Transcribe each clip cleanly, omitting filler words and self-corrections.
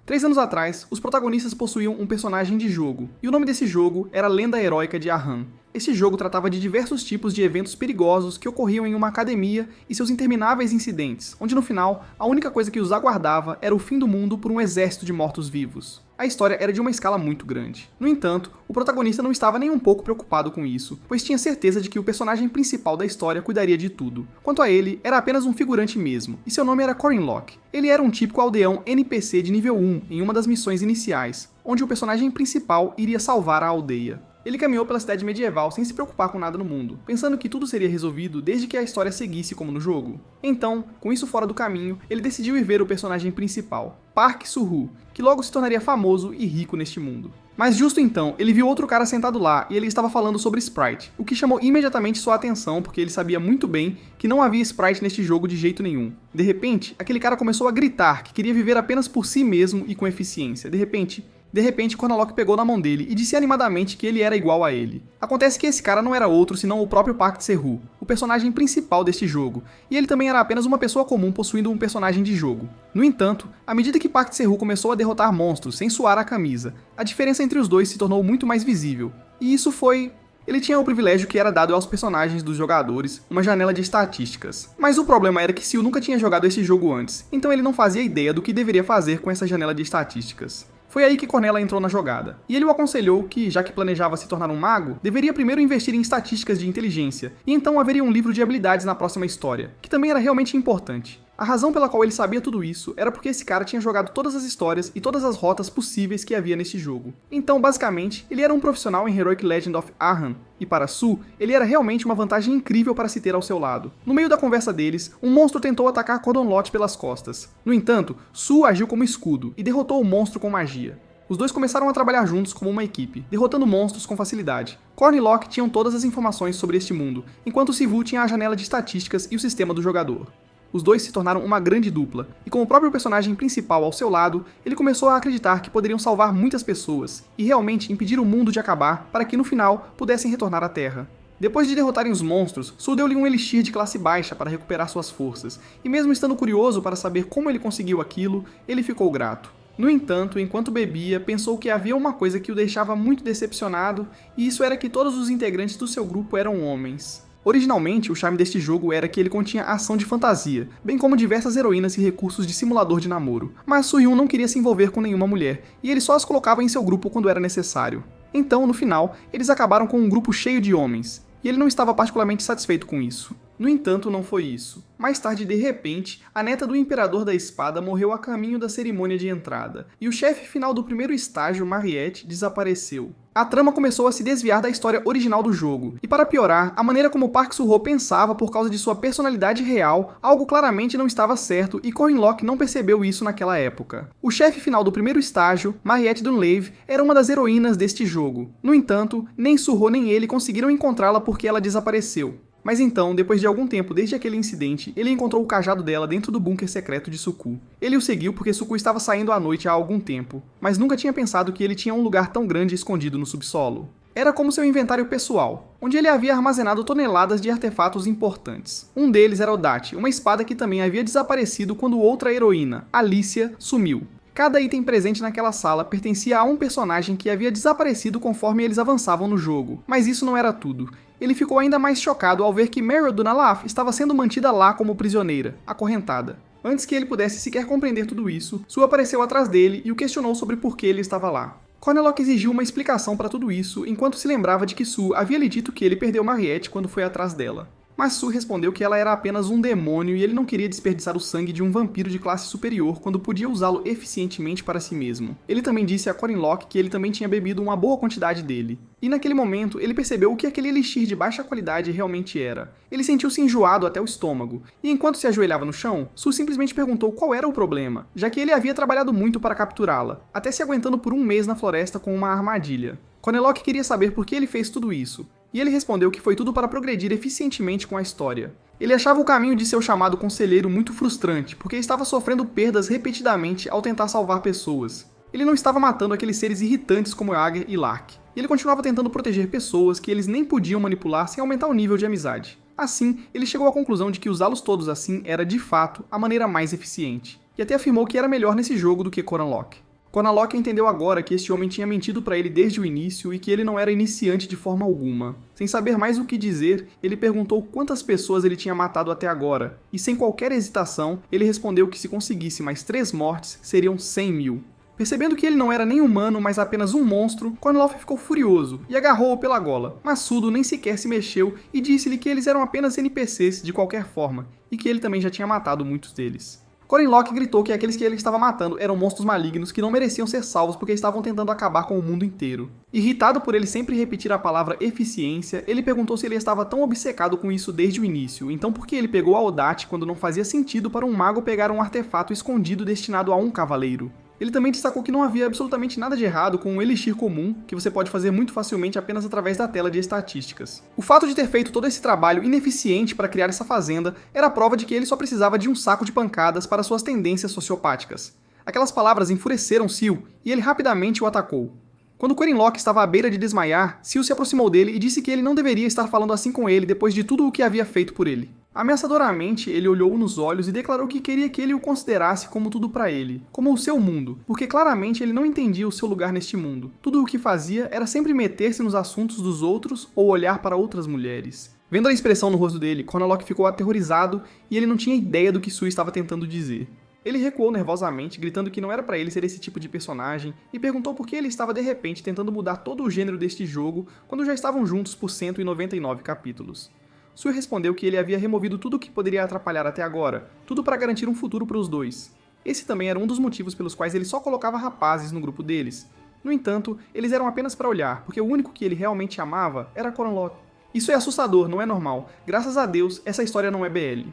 3 anos atrás, os protagonistas possuíam um personagem de jogo, e o nome desse jogo era Lenda Heróica de Ahan. Esse jogo tratava de diversos tipos de eventos perigosos que ocorriam em uma academia e seus intermináveis incidentes, onde no final, a única coisa que os aguardava era o fim do mundo por um exército de mortos-vivos. A história era de uma escala muito grande. No entanto, o protagonista não estava nem um pouco preocupado com isso, pois tinha certeza de que o personagem principal da história cuidaria de tudo. Quanto a ele, era apenas um figurante mesmo, e seu nome era Corin Locke. Ele era um típico aldeão NPC de nível 1 em uma das missões iniciais, onde o personagem principal iria salvar a aldeia. Ele caminhou pela cidade medieval sem se preocupar com nada no mundo, pensando que tudo seria resolvido desde que a história seguisse como no jogo. Então, com isso fora do caminho, ele decidiu ir ver o personagem principal, Park Su-hoo, que logo se tornaria famoso e rico neste mundo. Mas justo então, ele viu outro cara sentado lá e ele estava falando sobre Sprite, o que chamou imediatamente sua atenção porque ele sabia muito bem que não havia Sprite neste jogo de jeito nenhum. De repente, aquele cara começou a gritar que queria viver apenas por si mesmo e com eficiência. De repente, Corin Locke pegou na mão dele e disse animadamente que ele era igual a ele. Acontece que esse cara não era outro senão o próprio Park Su-hoo, o personagem principal deste jogo, e ele também era apenas uma pessoa comum possuindo um personagem de jogo. No entanto, à medida que Park Su-hoo começou a derrotar monstros sem suar a camisa, a diferença entre os dois se tornou muito mais visível. E isso foi... Ele tinha o privilégio que era dado aos personagens dos jogadores, uma janela de estatísticas. Mas o problema era que Siu nunca tinha jogado esse jogo antes, então ele não fazia ideia do que deveria fazer com essa janela de estatísticas. Foi aí que Cornella entrou na jogada, e ele o aconselhou que, já que planejava se tornar um mago, deveria primeiro investir em estatísticas de inteligência, e então haveria um livro de habilidades na próxima história, que também era realmente importante. A razão pela qual ele sabia tudo isso era porque esse cara tinha jogado todas as histórias e todas as rotas possíveis que havia nesse jogo. Então, basicamente, ele era um profissional em Heroic Legend of Ahan, e para Su, ele era realmente uma vantagem incrível para se ter ao seu lado. No meio da conversa deles, um monstro tentou atacar Cordon Lot pelas costas. No entanto, Su agiu como escudo e derrotou o monstro com magia. Os dois começaram a trabalhar juntos como uma equipe, derrotando monstros com facilidade. Corin e Locke tinham todas as informações sobre este mundo, enquanto Sivu tinha a janela de estatísticas e o sistema do jogador. Os dois se tornaram uma grande dupla, e com o próprio personagem principal ao seu lado, ele começou a acreditar que poderiam salvar muitas pessoas, e realmente impedir o mundo de acabar para que no final pudessem retornar à Terra. Depois de derrotarem os monstros, Su deu-lhe um elixir de classe baixa para recuperar suas forças, e mesmo estando curioso para saber como ele conseguiu aquilo, ele ficou grato. No entanto, enquanto bebia, pensou que havia uma coisa que o deixava muito decepcionado, e isso era que todos os integrantes do seu grupo eram homens. Originalmente, o charme deste jogo era que ele continha ação de fantasia, bem como diversas heroínas e recursos de simulador de namoro. Mas Su-hyun não queria se envolver com nenhuma mulher, e ele só as colocava em seu grupo quando era necessário. Então, no final, eles acabaram com um grupo cheio de homens, e ele não estava particularmente satisfeito com isso. No entanto, não foi isso. Mais tarde, de repente, a neta do Imperador da Espada morreu a caminho da cerimônia de entrada, e o chefe final do primeiro estágio, Mariette, desapareceu. A trama começou a se desviar da história original do jogo, e para piorar, a maneira como Park Su-hoo pensava por causa de sua personalidade real, algo claramente não estava certo e Corin Locke não percebeu isso naquela época. O chefe final do primeiro estágio, Mariette Dunlave, era uma das heroínas deste jogo. No entanto, nem Su-hoo nem ele conseguiram encontrá-la porque ela desapareceu. Mas então, depois de algum tempo desde aquele incidente, ele encontrou o cajado dela dentro do bunker secreto de Suku. Ele o seguiu porque Suku estava saindo à noite há algum tempo, mas nunca tinha pensado que ele tinha um lugar tão grande escondido no subsolo. Era como seu inventário pessoal, onde ele havia armazenado toneladas de artefatos importantes. Um deles era o Dati, uma espada que também havia desaparecido quando outra heroína, Alicia, sumiu. Cada item presente naquela sala pertencia a um personagem que havia desaparecido conforme eles avançavam no jogo. Mas isso não era tudo. Ele ficou ainda mais chocado ao ver que Meryl Dunalaf estava sendo mantida lá como prisioneira, acorrentada. Antes que ele pudesse sequer compreender tudo isso, Su apareceu atrás dele e o questionou sobre por que ele estava lá. Corin Locke exigiu uma explicação para tudo isso, enquanto se lembrava de que Su havia lhe dito que ele perdeu Mariette quando foi atrás dela. Mas Su respondeu que ela era apenas um demônio e ele não queria desperdiçar o sangue de um vampiro de classe superior quando podia usá-lo eficientemente para si mesmo. Ele também disse a Corin Locke que ele também tinha bebido uma boa quantidade dele. E naquele momento, ele percebeu o que aquele elixir de baixa qualidade realmente era. Ele sentiu-se enjoado até o estômago, e enquanto se ajoelhava no chão, Su simplesmente perguntou qual era o problema, já que ele havia trabalhado muito para capturá-la, até se aguentando por um mês na floresta com uma armadilha. Corin Locke queria saber por que ele fez tudo isso, e ele respondeu que foi tudo para progredir eficientemente com a história. Ele achava o caminho de seu chamado conselheiro muito frustrante, porque estava sofrendo perdas repetidamente ao tentar salvar pessoas. Ele não estava matando aqueles seres irritantes como Jaeger e Lark, e ele continuava tentando proteger pessoas que eles nem podiam manipular sem aumentar o nível de amizade. Assim, ele chegou à conclusão de que usá-los todos assim era, de fato, a maneira mais eficiente, e até afirmou que era melhor nesse jogo do que Corin Locke. Konalok entendeu agora que este homem tinha mentido para ele desde o início e que ele não era iniciante de forma alguma. Sem saber mais o que dizer, ele perguntou quantas pessoas ele tinha matado até agora, e sem qualquer hesitação, ele respondeu que se conseguisse mais 3 mortes, seriam 100 mil. Percebendo que ele não era nem humano, mas apenas um monstro, Kornilov ficou furioso e agarrou-o pela gola, mas Sudo nem sequer se mexeu e disse-lhe que eles eram apenas NPCs de qualquer forma, e que ele também já tinha matado muitos deles. Kornilok gritou que aqueles que ele estava matando eram monstros malignos que não mereciam ser salvos porque estavam tentando acabar com o mundo inteiro. Irritado por ele sempre repetir a palavra eficiência, ele perguntou se ele estava tão obcecado com isso desde o início, então por que ele pegou a Audat quando não fazia sentido para um mago pegar um artefato escondido destinado a um cavaleiro. Ele também destacou que não havia absolutamente nada de errado com um elixir comum, que você pode fazer muito facilmente apenas através da tela de estatísticas. O fato de ter feito todo esse trabalho ineficiente para criar essa fazenda era a prova de que ele só precisava de um saco de pancadas para suas tendências sociopáticas. Aquelas palavras enfureceram Sil e ele rapidamente o atacou. Quando Kornilok estava à beira de desmaiar, Sil se aproximou dele e disse que ele não deveria estar falando assim com ele depois de tudo o que havia feito por ele. Ameaçadoramente, ele olhou-o nos olhos e declarou que queria que ele o considerasse como tudo para ele, como o seu mundo, porque claramente ele não entendia o seu lugar neste mundo. Tudo o que fazia era sempre meter-se nos assuntos dos outros ou olhar para outras mulheres. Vendo a expressão no rosto dele, Konalok ficou aterrorizado e ele não tinha ideia do que Sue estava tentando dizer. Ele recuou nervosamente, gritando que não era para ele ser esse tipo de personagem, e perguntou por que ele estava de repente tentando mudar todo o gênero deste jogo quando já estavam juntos por 199 capítulos. Sue respondeu que ele havia removido tudo o que poderia atrapalhar até agora, tudo para garantir um futuro para os dois. Esse também era um dos motivos pelos quais ele só colocava rapazes no grupo deles. No entanto, eles eram apenas para olhar, porque o único que ele realmente amava era Konalok. Isso é assustador, não é normal. Graças a Deus, essa história não é BL.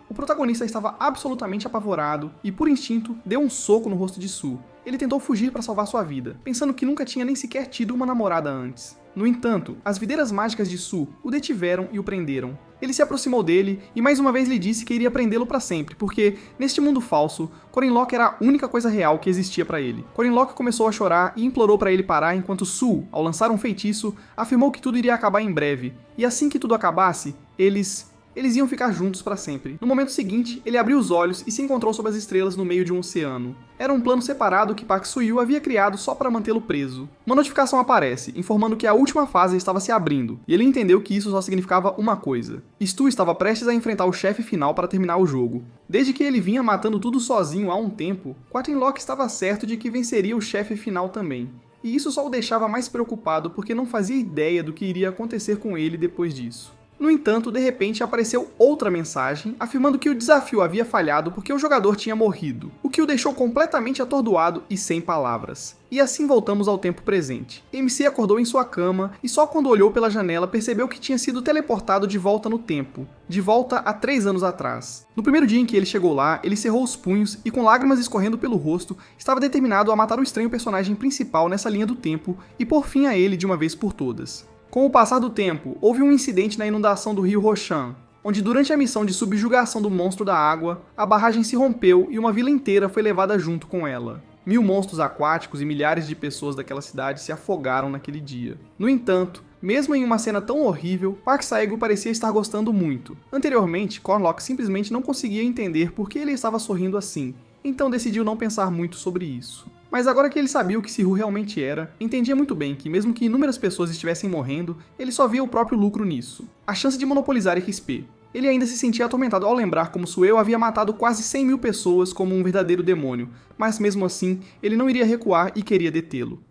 O protagonista estava absolutamente apavorado e, por instinto, deu um soco no rosto de Sue. Ele tentou fugir para salvar sua vida, pensando que nunca tinha nem sequer tido uma namorada antes. No entanto, as videiras mágicas de Sue o detiveram e o prenderam. Ele se aproximou dele e mais uma vez lhe disse que iria prendê-lo para sempre, porque, neste mundo falso, Kornilok era a única coisa real que existia para ele. Kornilok começou a chorar e implorou para ele parar enquanto Sue, ao lançar um feitiço, afirmou que tudo iria acabar em breve, e assim que tudo acabasse, eles iam ficar juntos para sempre. No momento seguinte, ele abriu os olhos e se encontrou sob as estrelas no meio de um oceano. Era um plano separado que Park Soo-il havia criado só para mantê-lo preso. Uma notificação aparece, informando que a última fase estava se abrindo, e ele entendeu que isso só significava uma coisa. Stu estava prestes a enfrentar o chefe final para terminar o jogo. Desde que ele vinha matando tudo sozinho há um tempo, Kornilok estava certo de que venceria o chefe final também. E isso só o deixava mais preocupado porque não fazia ideia do que iria acontecer com ele depois disso. No entanto, de repente apareceu outra mensagem afirmando que o desafio havia falhado porque o jogador tinha morrido, o que o deixou completamente atordoado e sem palavras. E assim voltamos ao tempo presente. MC acordou em sua cama e só quando olhou pela janela percebeu que tinha sido teleportado de volta no tempo, de volta a 3 anos atrás. No primeiro dia em que ele chegou lá, ele cerrou os punhos e com lágrimas escorrendo pelo rosto, estava determinado a matar o estranho personagem principal nessa linha do tempo e pôr fim a ele de uma vez por todas. Com o passar do tempo, houve um incidente na inundação do rio Roshan, onde durante a missão de subjugação do monstro da água, a barragem se rompeu e uma vila inteira foi levada junto com ela. 1000 monstros aquáticos e milhares de pessoas daquela cidade se afogaram naquele dia. No entanto, mesmo em uma cena tão horrível, Park Sae-gu parecia estar gostando muito. Anteriormente, Kornilok simplesmente não conseguia entender por que ele estava sorrindo assim, então decidiu não pensar muito sobre isso. Mas agora que ele sabia o que Sihu realmente era, entendia muito bem que mesmo que inúmeras pessoas estivessem morrendo, ele só via o próprio lucro nisso. A chance de monopolizar XP. Ele ainda se sentia atormentado ao lembrar como Sueo havia matado quase 100 mil pessoas como um verdadeiro demônio, mas mesmo assim, ele não iria recuar e queria detê-lo.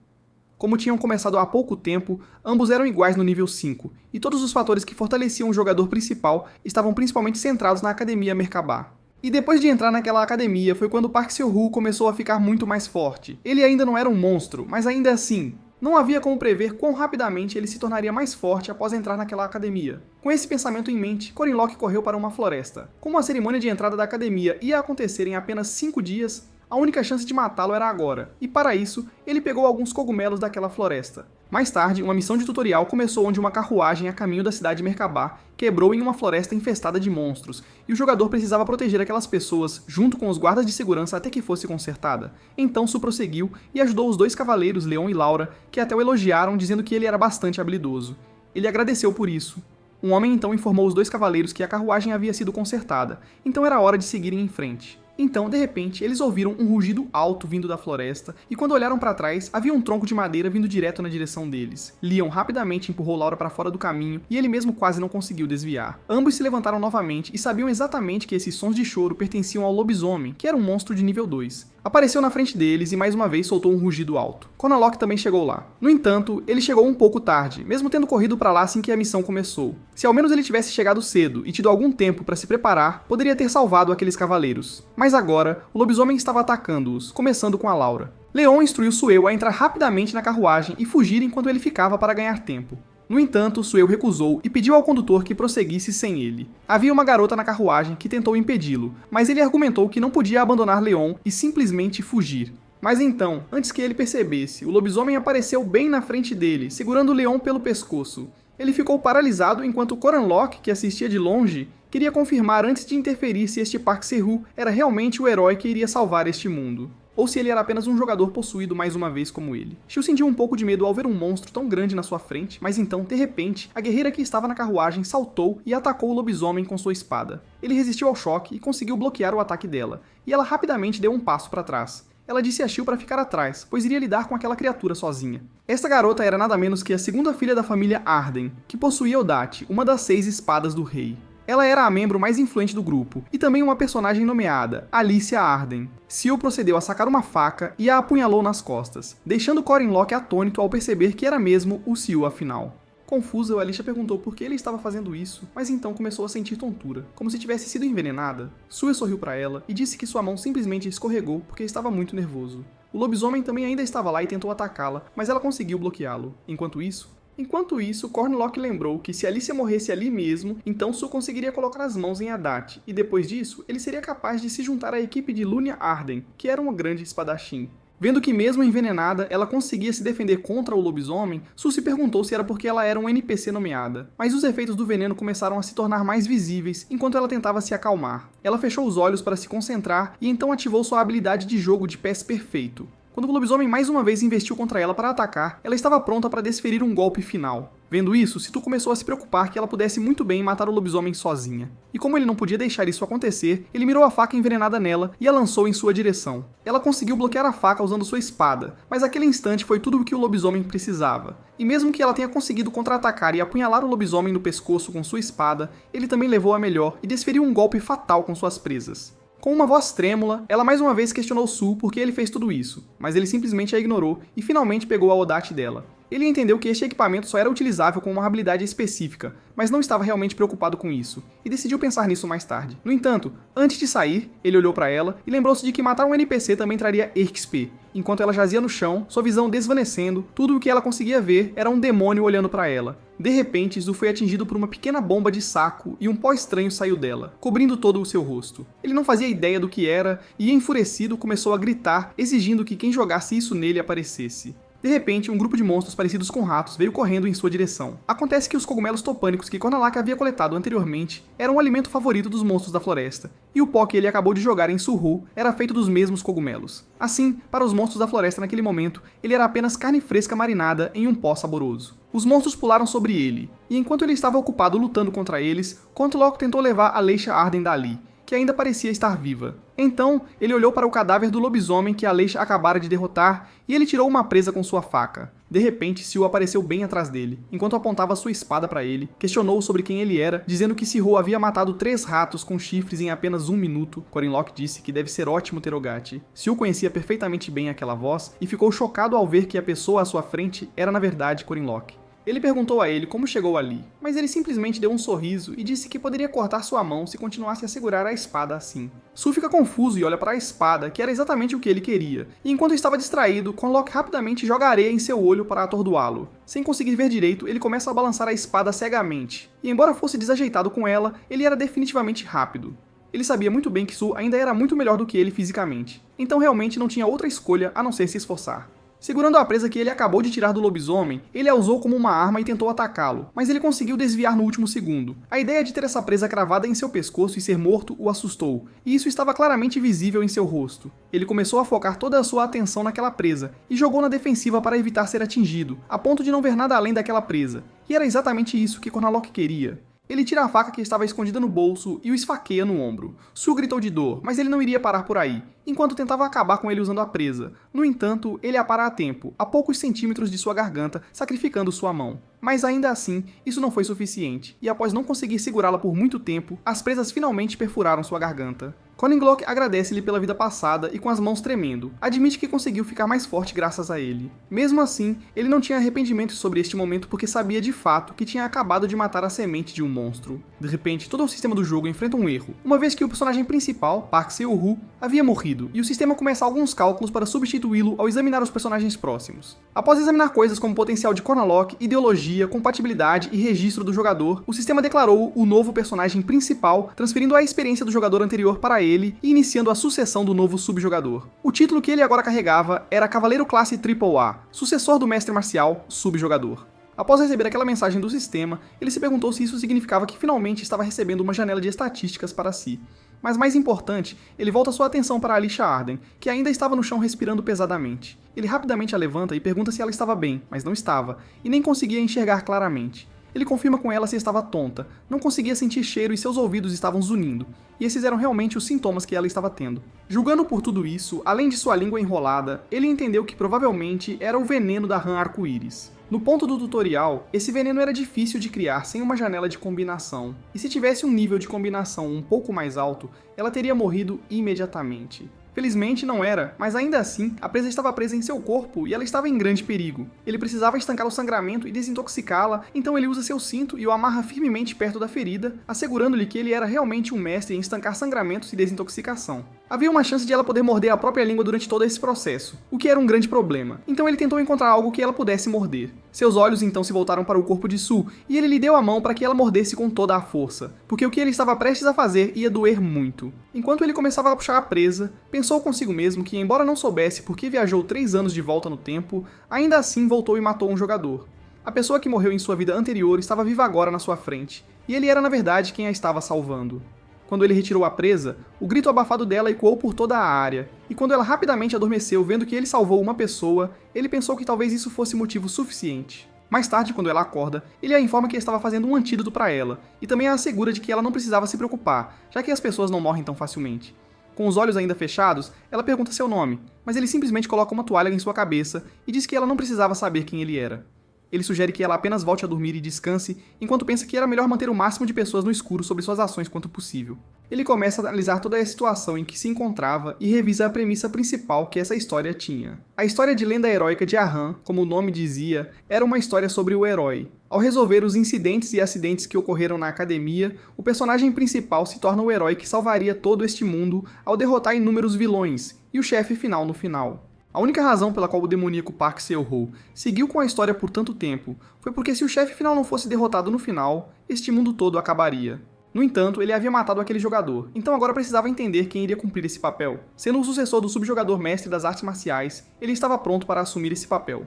Como tinham começado há pouco tempo, ambos eram iguais no nível 5, e todos os fatores que fortaleciam o jogador principal estavam principalmente centrados na Academia Merkabah. E depois de entrar naquela academia foi quando Park Seo-ru começou a ficar muito mais forte. Ele ainda não era um monstro, mas ainda assim, não havia como prever quão rapidamente ele se tornaria mais forte após entrar naquela academia. Com esse pensamento em mente, Kornilok correu para uma floresta. Como a cerimônia de entrada da academia ia acontecer em apenas 5 dias, a única chance de matá-lo era agora, e para isso, ele pegou alguns cogumelos daquela floresta. Mais tarde, uma missão de tutorial começou onde uma carruagem a caminho da cidade de Merkabah quebrou em uma floresta infestada de monstros, e o jogador precisava proteger aquelas pessoas junto com os guardas de segurança até que fosse consertada. Então Su prosseguiu e ajudou os 2 cavaleiros, Leon e Laura, que até o elogiaram dizendo que ele era bastante habilidoso. Ele agradeceu por isso. Um homem então informou os 2 cavaleiros que a carruagem havia sido consertada, então era hora de seguirem em frente. Então, de repente, eles ouviram um rugido alto vindo da floresta, e quando olharam para trás, havia um tronco de madeira vindo direto na direção deles. Leon rapidamente empurrou Laura para fora do caminho, e ele mesmo quase não conseguiu desviar. Ambos se levantaram novamente e sabiam exatamente que esses sons de choro pertenciam ao lobisomem, que era um monstro de nível 2. Apareceu na frente deles e mais uma vez soltou um rugido alto. Conalog também chegou lá. No entanto, ele chegou um pouco tarde, mesmo tendo corrido para lá assim que a missão começou. Se ao menos ele tivesse chegado cedo e tido algum tempo para se preparar, poderia ter salvado aqueles cavaleiros. Mas agora, o lobisomem estava atacando-os, começando com a Laura. Leon instruiu Sueu a entrar rapidamente na carruagem e fugir enquanto ele ficava para ganhar tempo. No entanto, Sueu recusou e pediu ao condutor que prosseguisse sem ele. Havia uma garota na carruagem que tentou impedi-lo, mas ele argumentou que não podia abandonar Leon e simplesmente fugir. Mas então, antes que ele percebesse, o lobisomem apareceu bem na frente dele, segurando Leon pelo pescoço. Ele ficou paralisado enquanto Coranlock, que assistia de longe, queria confirmar antes de interferir se este Park Se-hu era realmente o herói que iria salvar este mundo, ou se ele era apenas um jogador possuído mais uma vez como ele. Xiu sentiu um pouco de medo ao ver um monstro tão grande na sua frente, mas então, de repente, a guerreira que estava na carruagem saltou e atacou o lobisomem com sua espada. Ele resistiu ao choque e conseguiu bloquear o ataque dela, e ela rapidamente deu um passo para trás. Ela disse a Xiu para ficar atrás, pois iria lidar com aquela criatura sozinha. Esta garota era nada menos que a segunda filha da família Arden, que possuía Odate, uma das 6 espadas do rei. Ela era a membro mais influente do grupo, e também uma personagem nomeada, Alicia Arden. Xiu procedeu a sacar uma faca e a apunhalou nas costas, deixando Coranlock atônito ao perceber que era mesmo o Xiu afinal. Confusa, Alicia perguntou por que ele estava fazendo isso, mas então começou a sentir tontura, como se tivesse sido envenenada. Sue sorriu para ela e disse que sua mão simplesmente escorregou porque estava muito nervoso. O lobisomem também ainda estava lá e tentou atacá-la, mas ela conseguiu bloqueá-lo. Enquanto isso, Coranlock lembrou que se Alicia morresse ali mesmo, então Sue conseguiria colocar as mãos em Adate, e depois disso, ele seria capaz de se juntar à equipe de Lunia Arden, que era uma grande espadachim. Vendo que mesmo envenenada, ela conseguia se defender contra o lobisomem, Sue se perguntou se era porque ela era um NPC nomeada. Mas os efeitos do veneno começaram a se tornar mais visíveis enquanto ela tentava se acalmar. Ela fechou os olhos para se concentrar e então ativou sua habilidade de jogo de pés perfeito. Quando o lobisomem mais uma vez investiu contra ela para atacar, ela estava pronta para desferir um golpe final. Vendo isso, Situ começou a se preocupar que ela pudesse muito bem matar o lobisomem sozinha. E como ele não podia deixar isso acontecer, ele mirou a faca envenenada nela e a lançou em sua direção. Ela conseguiu bloquear a faca usando sua espada, mas aquele instante foi tudo o que o lobisomem precisava. E mesmo que ela tenha conseguido contra-atacar e apunhalar o lobisomem no pescoço com sua espada, ele também levou a melhor e desferiu um golpe fatal com suas presas. Com uma voz trêmula, ela mais uma vez questionou Su por que ele fez tudo isso, mas ele simplesmente a ignorou e finalmente pegou a Odate dela. Ele entendeu que este equipamento só era utilizável com uma habilidade específica, mas não estava realmente preocupado com isso, e decidiu pensar nisso mais tarde. No entanto, antes de sair, ele olhou para ela e lembrou-se de que matar um NPC também traria XP. Enquanto ela jazia no chão, sua visão desvanecendo, tudo o que ela conseguia ver era um demônio olhando para ela. De repente, Zu foi atingido por uma pequena bomba de saco e um pó estranho saiu dela, cobrindo todo o seu rosto. Ele não fazia ideia do que era e, enfurecido, começou a gritar, exigindo que quem jogasse isso nele aparecesse. De repente, um grupo de monstros parecidos com ratos veio correndo em sua direção. Acontece que os cogumelos topânicos que Cornalak havia coletado anteriormente eram o alimento favorito dos monstros da floresta, e o pó que ele acabou de jogar em Su-Hu era feito dos mesmos cogumelos. Assim, para os monstros da floresta naquele momento, ele era apenas carne fresca marinada em um pó saboroso. Os monstros pularam sobre ele, e enquanto ele estava ocupado lutando contra eles, Cornalak tentou levar Alicia Arden dali, que ainda parecia estar viva. Então, ele olhou para o cadáver do lobisomem que Alicia acabara de derrotar e ele tirou uma presa com sua faca. De repente, Siu apareceu bem atrás dele, enquanto apontava sua espada para ele, questionou sobre quem ele era, dizendo que Sihu havia matado 3 ratos com chifres em apenas 1 minuto. Coranlock disse que deve ser ótimo ter Ogate. Siu conhecia perfeitamente bem aquela voz e ficou chocado ao ver que a pessoa à sua frente era na verdade Coranlock. Ele perguntou a ele como chegou ali, mas ele simplesmente deu um sorriso e disse que poderia cortar sua mão se continuasse a segurar a espada assim. Su fica confuso e olha para a espada, que era exatamente o que ele queria, e enquanto estava distraído, Cornlock rapidamente joga areia em seu olho para atordoá-lo. Sem conseguir ver direito, ele começa a balançar a espada cegamente, e embora fosse desajeitado com ela, ele era definitivamente rápido. Ele sabia muito bem que Su ainda era muito melhor do que ele fisicamente, então realmente não tinha outra escolha a não ser se esforçar. Segurando a presa que ele acabou de tirar do lobisomem, ele a usou como uma arma e tentou atacá-lo, mas ele conseguiu desviar no último segundo. A ideia de ter essa presa cravada em seu pescoço e ser morto o assustou, e isso estava claramente visível em seu rosto. Ele começou a focar toda a sua atenção naquela presa, e jogou na defensiva para evitar ser atingido, a ponto de não ver nada além daquela presa. E era exatamente isso que Cornalok queria. Ele tira a faca que estava escondida no bolso e o esfaqueia no ombro. Su gritou de dor, mas ele não iria parar por aí, enquanto tentava acabar com ele usando a presa. No entanto, ele a para a tempo, a poucos centímetros de sua garganta, sacrificando sua mão. Mas ainda assim, isso não foi suficiente, e após não conseguir segurá-la por muito tempo, as presas finalmente perfuraram sua garganta. Koniglock agradece-lhe pela vida passada e com as mãos tremendo, admite que conseguiu ficar mais forte graças a ele. Mesmo assim, ele não tinha arrependimento sobre este momento porque sabia de fato que tinha acabado de matar a semente de um monstro. De repente, todo o sistema do jogo enfrenta um erro, uma vez que o personagem principal, Park Seo-woo, havia morrido, e o sistema começa alguns cálculos para substituí-lo ao examinar os personagens próximos. Após examinar coisas como potencial de Chronolock, ideologia, compatibilidade e registro do jogador, o sistema declarou o novo personagem principal, transferindo a experiência do jogador anterior para ele e iniciando a sucessão do novo subjogador. O título que ele agora carregava era Cavaleiro Classe AAA, sucessor do mestre marcial subjogador. Após receber aquela mensagem do sistema, ele se perguntou se isso significava que finalmente estava recebendo uma janela de estatísticas para si. Mas mais importante, ele volta sua atenção para Alicia Arden, que ainda estava no chão respirando pesadamente. Ele rapidamente a levanta e pergunta se ela estava bem, mas não estava, e nem conseguia enxergar claramente. Ele confirma com ela se estava tonta, não conseguia sentir cheiro e seus ouvidos estavam zunindo, e esses eram realmente os sintomas que ela estava tendo. Julgando por tudo isso, além de sua língua enrolada, ele entendeu que provavelmente era o veneno da rã arco-íris. No ponto do tutorial, esse veneno era difícil de criar sem uma janela de combinação, e se tivesse um nível de combinação um pouco mais alto, ela teria morrido imediatamente. Felizmente não era, mas ainda assim, a presa estava presa em seu corpo e ela estava em grande perigo. Ele precisava estancar o sangramento e desintoxicá-la, então ele usa seu cinto e o amarra firmemente perto da ferida, assegurando-lhe que ele era realmente um mestre em estancar sangramentos e desintoxicação. Havia uma chance de ela poder morder a própria língua durante todo esse processo, o que era um grande problema, então ele tentou encontrar algo que ela pudesse morder. Seus olhos então se voltaram para o corpo de Su, e ele lhe deu a mão para que ela mordesse com toda a força, porque o que ele estava prestes a fazer ia doer muito. Enquanto ele começava a puxar a presa, pensou consigo mesmo que, embora não soubesse por que viajou 3 anos de volta no tempo, ainda assim voltou e matou um jogador. A pessoa que morreu em sua vida anterior estava viva agora na sua frente, e ele era na verdade quem a estava salvando. Quando ele retirou a presa, o grito abafado dela ecoou por toda a área, e quando ela rapidamente adormeceu vendo que ele salvou uma pessoa, ele pensou que talvez isso fosse motivo suficiente. Mais tarde, quando ela acorda, ele a informa que estava fazendo um antídoto para ela, e também a assegura de que ela não precisava se preocupar, já que as pessoas não morrem tão facilmente. Com os olhos ainda fechados, ela pergunta seu nome, mas ele simplesmente coloca uma toalha em sua cabeça e diz que ela não precisava saber quem ele era. Ele sugere que ela apenas volte a dormir e descanse, enquanto pensa que era melhor manter o máximo de pessoas no escuro sobre suas ações quanto possível. Ele começa a analisar toda a situação em que se encontrava e revisa a premissa principal que essa história tinha. A história de lenda heróica de Arran, como o nome dizia, era uma história sobre o herói. Ao resolver os incidentes e acidentes que ocorreram na academia, o personagem principal se torna o herói que salvaria todo este mundo ao derrotar inúmeros vilões, e o chefe final no final. A única razão pela qual o demoníaco Park Seo-woo seguiu com a história por tanto tempo foi porque se o chefe final não fosse derrotado no final, este mundo todo acabaria. No entanto, ele havia matado aquele jogador, então agora precisava entender quem iria cumprir esse papel. Sendo o sucessor do subjogador mestre das artes marciais, ele estava pronto para assumir esse papel.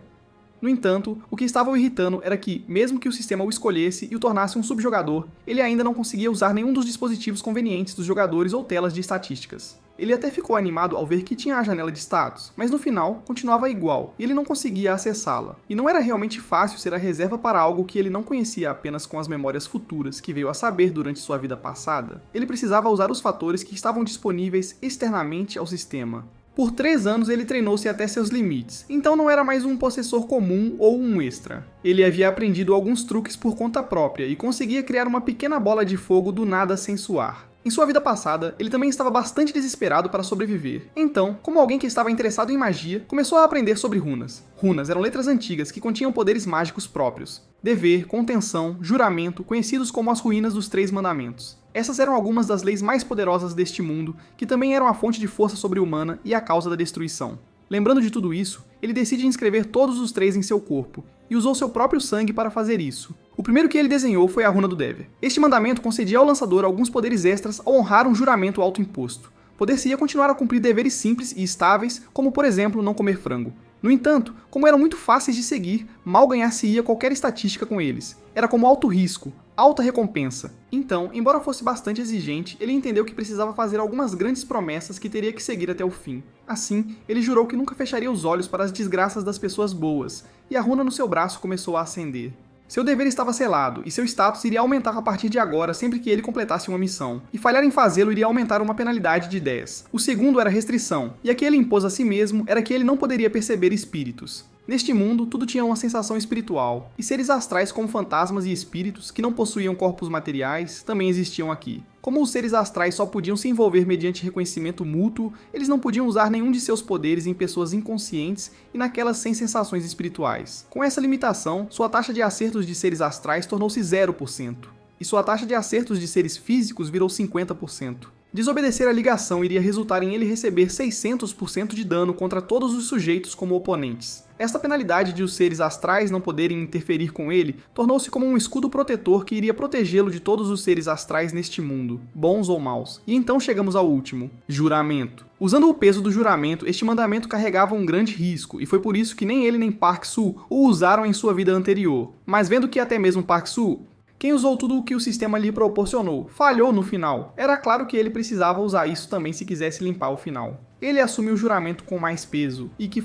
No entanto, o que estava o irritando era que, mesmo que o sistema o escolhesse e o tornasse um subjogador, ele ainda não conseguia usar nenhum dos dispositivos convenientes dos jogadores ou telas de estatísticas. Ele até ficou animado ao ver que tinha a janela de status, mas no final continuava igual, e ele não conseguia acessá-la. E não era realmente fácil ser a reserva para algo que ele não conhecia apenas com as memórias futuras que veio a saber durante sua vida passada. Ele precisava usar os fatores que estavam disponíveis externamente ao sistema. Por 3 anos ele treinou-se até seus limites, então não era mais um possessor comum ou um extra. Ele havia aprendido alguns truques por conta própria e conseguia criar uma pequena bola de fogo do nada sem suar. Em sua vida passada, ele também estava bastante desesperado para sobreviver. Então, como alguém que estava interessado em magia, começou a aprender sobre runas. Runas eram letras antigas que continham poderes mágicos próprios. Dever, contenção, juramento, conhecidos como as ruínas dos 3 mandamentos. Essas eram algumas das leis mais poderosas deste mundo, que também eram a fonte de força sobre-humana e a causa da destruição. Lembrando de tudo isso, ele decide inscrever todos os 3 em seu corpo, e usou seu próprio sangue para fazer isso. O primeiro que ele desenhou foi a runa do Dever. Este mandamento concedia ao lançador alguns poderes extras ao honrar um juramento autoimposto. Poder-se-ia continuar a cumprir deveres simples e estáveis, como por exemplo não comer frango. No entanto, como eram muito fáceis de seguir, mal ganhar-se-ia qualquer estatística com eles. Era como alto risco, alta recompensa. Então, embora fosse bastante exigente, ele entendeu que precisava fazer algumas grandes promessas que teria que seguir até o fim. Assim, ele jurou que nunca fecharia os olhos para as desgraças das pessoas boas, e a runa no seu braço começou a acender. Seu dever estava selado, e seu status iria aumentar a partir de agora sempre que ele completasse uma missão, e falhar em fazê-lo iria aumentar uma penalidade de 10. O segundo era restrição, e a que ele impôs a si mesmo era que ele não poderia perceber espíritos. Neste mundo, tudo tinha uma sensação espiritual, e seres astrais como fantasmas e espíritos, que não possuíam corpos materiais, também existiam aqui. Como os seres astrais só podiam se envolver mediante reconhecimento mútuo, eles não podiam usar nenhum de seus poderes em pessoas inconscientes e naquelas sem sensações espirituais. Com essa limitação, sua taxa de acertos de seres astrais tornou-se 0%, e sua taxa de acertos de seres físicos virou 50%. Desobedecer a ligação iria resultar em ele receber 600% de dano contra todos os sujeitos como oponentes. Esta penalidade de os seres astrais não poderem interferir com ele tornou-se como um escudo protetor que iria protegê-lo de todos os seres astrais neste mundo, bons ou maus. E então chegamos ao último, juramento. Usando o peso do juramento, este mandamento carregava um grande risco, e foi por isso que nem ele nem Park Soo o usaram em sua vida anterior. Mas vendo que até mesmo Park Soo, quem usou tudo o que o sistema lhe proporcionou, falhou no final, era claro que ele precisava usar isso também se quisesse limpar o final. Ele assumiu o juramento com mais peso, e que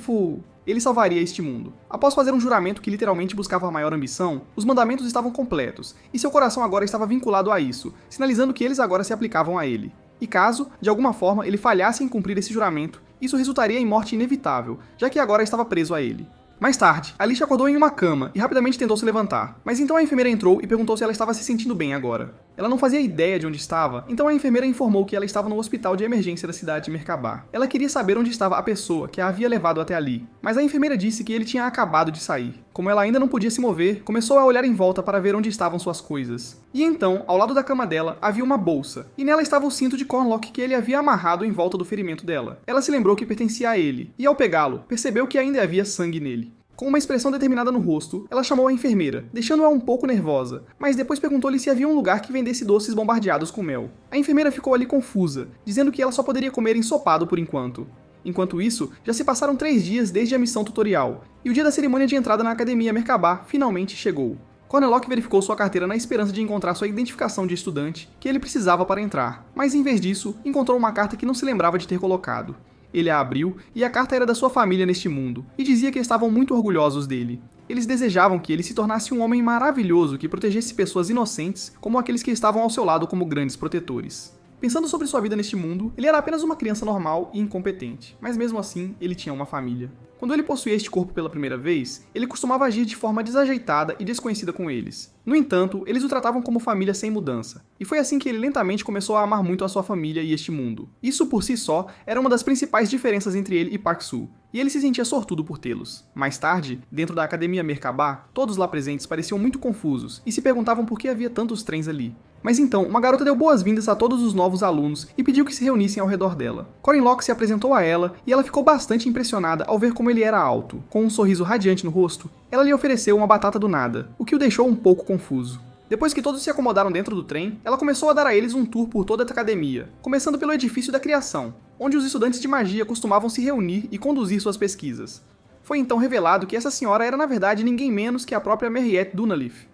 ele salvaria este mundo. Após fazer um juramento que literalmente buscava a maior ambição, os mandamentos estavam completos, e seu coração agora estava vinculado a isso, sinalizando que eles agora se aplicavam a ele. E caso, de alguma forma, ele falhasse em cumprir esse juramento, isso resultaria em morte inevitável, já que agora estava preso a ele. Mais tarde, Alicia acordou em uma cama e rapidamente tentou se levantar, mas então a enfermeira entrou e perguntou se ela estava se sentindo bem agora. Ela não fazia ideia de onde estava, então a enfermeira informou que ela estava no hospital de emergência da cidade de Merkabah. Ela queria saber onde estava a pessoa que a havia levado até ali, mas a enfermeira disse que ele tinha acabado de sair. Como ela ainda não podia se mover, começou a olhar em volta para ver onde estavam suas coisas. E então, ao lado da cama dela, havia uma bolsa, e nela estava o cinto de Cornlock que ele havia amarrado em volta do ferimento dela. Ela se lembrou que pertencia a ele, e ao pegá-lo, percebeu que ainda havia sangue nele. Com uma expressão determinada no rosto, ela chamou a enfermeira, deixando-a um pouco nervosa, mas depois perguntou-lhe se havia um lugar que vendesse doces bombardeados com mel. A enfermeira ficou ali confusa, dizendo que ela só poderia comer ensopado por enquanto. Enquanto isso, já se passaram 3 dias desde a missão tutorial, e o dia da cerimônia de entrada na Academia Merkabah finalmente chegou. Cornlock verificou sua carteira na esperança de encontrar sua identificação de estudante, que ele precisava para entrar, mas em vez disso, encontrou uma carta que não se lembrava de ter colocado. Ele a abriu, e a carta era da sua família neste mundo, e dizia que estavam muito orgulhosos dele. Eles desejavam que ele se tornasse um homem maravilhoso que protegesse pessoas inocentes, como aqueles que estavam ao seu lado como grandes protetores. Pensando sobre sua vida neste mundo, ele era apenas uma criança normal e incompetente, mas mesmo assim, ele tinha uma família. Quando ele possuía este corpo pela primeira vez, ele costumava agir de forma desajeitada e desconhecida com eles. No entanto, eles o tratavam como família sem mudança, e foi assim que ele lentamente começou a amar muito a sua família e este mundo. Isso por si só era uma das principais diferenças entre ele e Park Soo, e ele se sentia sortudo por tê-los. Mais tarde, dentro da Academia Merkabah, todos lá presentes pareciam muito confusos e se perguntavam por que havia tantos trens ali. Mas então, uma garota deu boas-vindas a todos os novos alunos e pediu que se reunissem ao redor dela. Cornlock se apresentou a ela e ela ficou bastante impressionada ao ver como ele era alto. Com um sorriso radiante no rosto, ela lhe ofereceu uma batata do nada, o que o deixou um pouco confuso. Depois que todos se acomodaram dentro do trem, ela começou a dar a eles um tour por toda a academia, começando pelo edifício da criação, onde os estudantes de magia costumavam se reunir e conduzir suas pesquisas. Foi então revelado que essa senhora era na verdade ninguém menos que a própria Mariette Dunalith.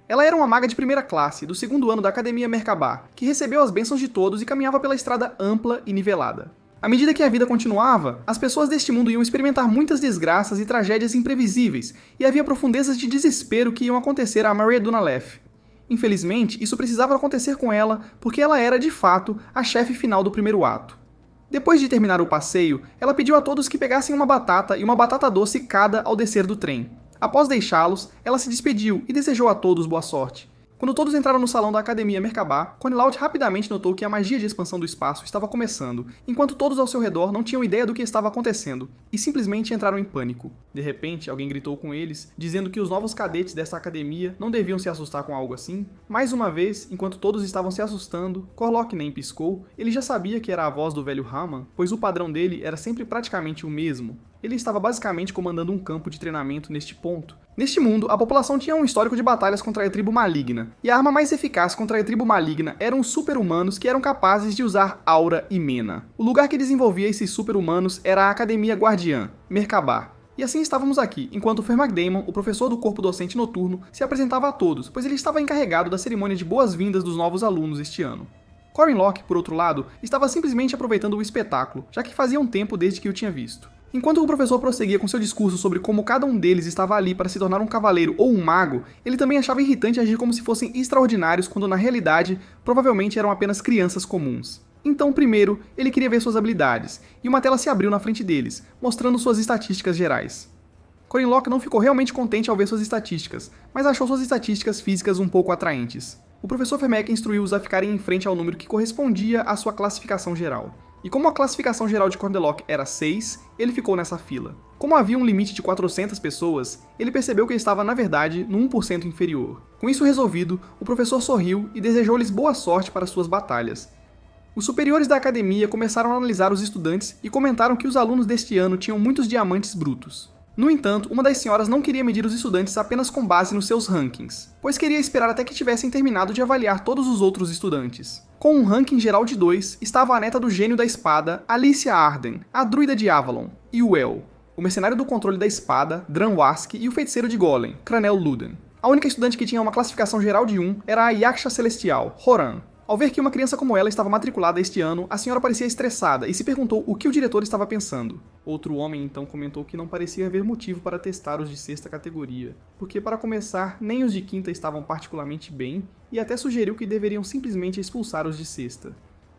Ela era uma maga de primeira classe, do 2º ano da Academia Merkabah, que recebeu as bênçãos de todos e caminhava pela estrada ampla e nivelada. À medida que a vida continuava, as pessoas deste mundo iam experimentar muitas desgraças e tragédias imprevisíveis, e havia profundezas de desespero que iam acontecer a Mariette Dunalith. Infelizmente, isso precisava acontecer com ela, porque ela era, de fato, a chefe final do primeiro ato. Depois de terminar o passeio, ela pediu a todos que pegassem uma batata e uma batata doce cada ao descer do trem. Após deixá-los, ela se despediu e desejou a todos boa sorte. Quando todos entraram no salão da Academia Merkabah, Cornlock rapidamente notou que a magia de expansão do espaço estava começando, enquanto todos ao seu redor não tinham ideia do que estava acontecendo, e simplesmente entraram em pânico. De repente, alguém gritou com eles, dizendo que os novos cadetes dessa academia não deviam se assustar com algo assim. Mais uma vez, enquanto todos estavam se assustando, Cornlock nem piscou, ele já sabia que era a voz do velho Haman, pois o padrão dele era sempre praticamente o mesmo. Ele estava basicamente comandando um campo de treinamento neste ponto. Neste mundo, a população tinha um histórico de batalhas contra a tribo maligna, e a arma mais eficaz contra a tribo maligna eram os super-humanos que eram capazes de usar aura e mena. O lugar que desenvolvia esses super-humanos era a Academia Guardiã, Merkabah. E assim estávamos aqui, enquanto Fermac Damon, o professor do corpo docente noturno, se apresentava a todos, pois ele estava encarregado da cerimônia de boas-vindas dos novos alunos este ano. Cornlock, por outro lado, estava simplesmente aproveitando o espetáculo, já que fazia um tempo desde que o tinha visto. Enquanto o professor prosseguia com seu discurso sobre como cada um deles estava ali para se tornar um cavaleiro ou um mago, ele também achava irritante agir como se fossem extraordinários quando na realidade provavelmente eram apenas crianças comuns. Então, primeiro, ele queria ver suas habilidades, e uma tela se abriu na frente deles, mostrando suas estatísticas gerais. Corinlock não ficou realmente contente ao ver suas estatísticas, mas achou suas estatísticas físicas um pouco atraentes. O professor Fermack instruiu-os a ficarem em frente ao número que correspondia à sua classificação geral. E como a classificação geral de Corinlock era 6, ele ficou nessa fila. Como havia um limite de 400 pessoas, ele percebeu que ele estava, na verdade, no 1% inferior. Com isso resolvido, o professor sorriu e desejou-lhes boa sorte para suas batalhas. Os superiores da academia começaram a analisar os estudantes e comentaram que os alunos deste ano tinham muitos diamantes brutos. No entanto, uma das senhoras não queria medir os estudantes apenas com base nos seus rankings, pois queria esperar até que tivessem terminado de avaliar todos os outros estudantes. Com um ranking geral de 2, estava a neta do gênio da espada, Alicia Arden, a druida de Avalon, e o El, o mercenário do controle da espada, Dran Wask, e o feiticeiro de Golem, Cranel Luden. A única estudante que tinha uma classificação geral de 1 era a Yaksha Celestial, Horan. Ao ver que uma criança como ela estava matriculada este ano, a senhora parecia estressada e se perguntou o que o diretor estava pensando. Outro homem então comentou que não parecia haver motivo para testar os de sexta categoria, porque para começar, nem os de quinta estavam particularmente bem, e até sugeriu que deveriam simplesmente expulsar os de sexta.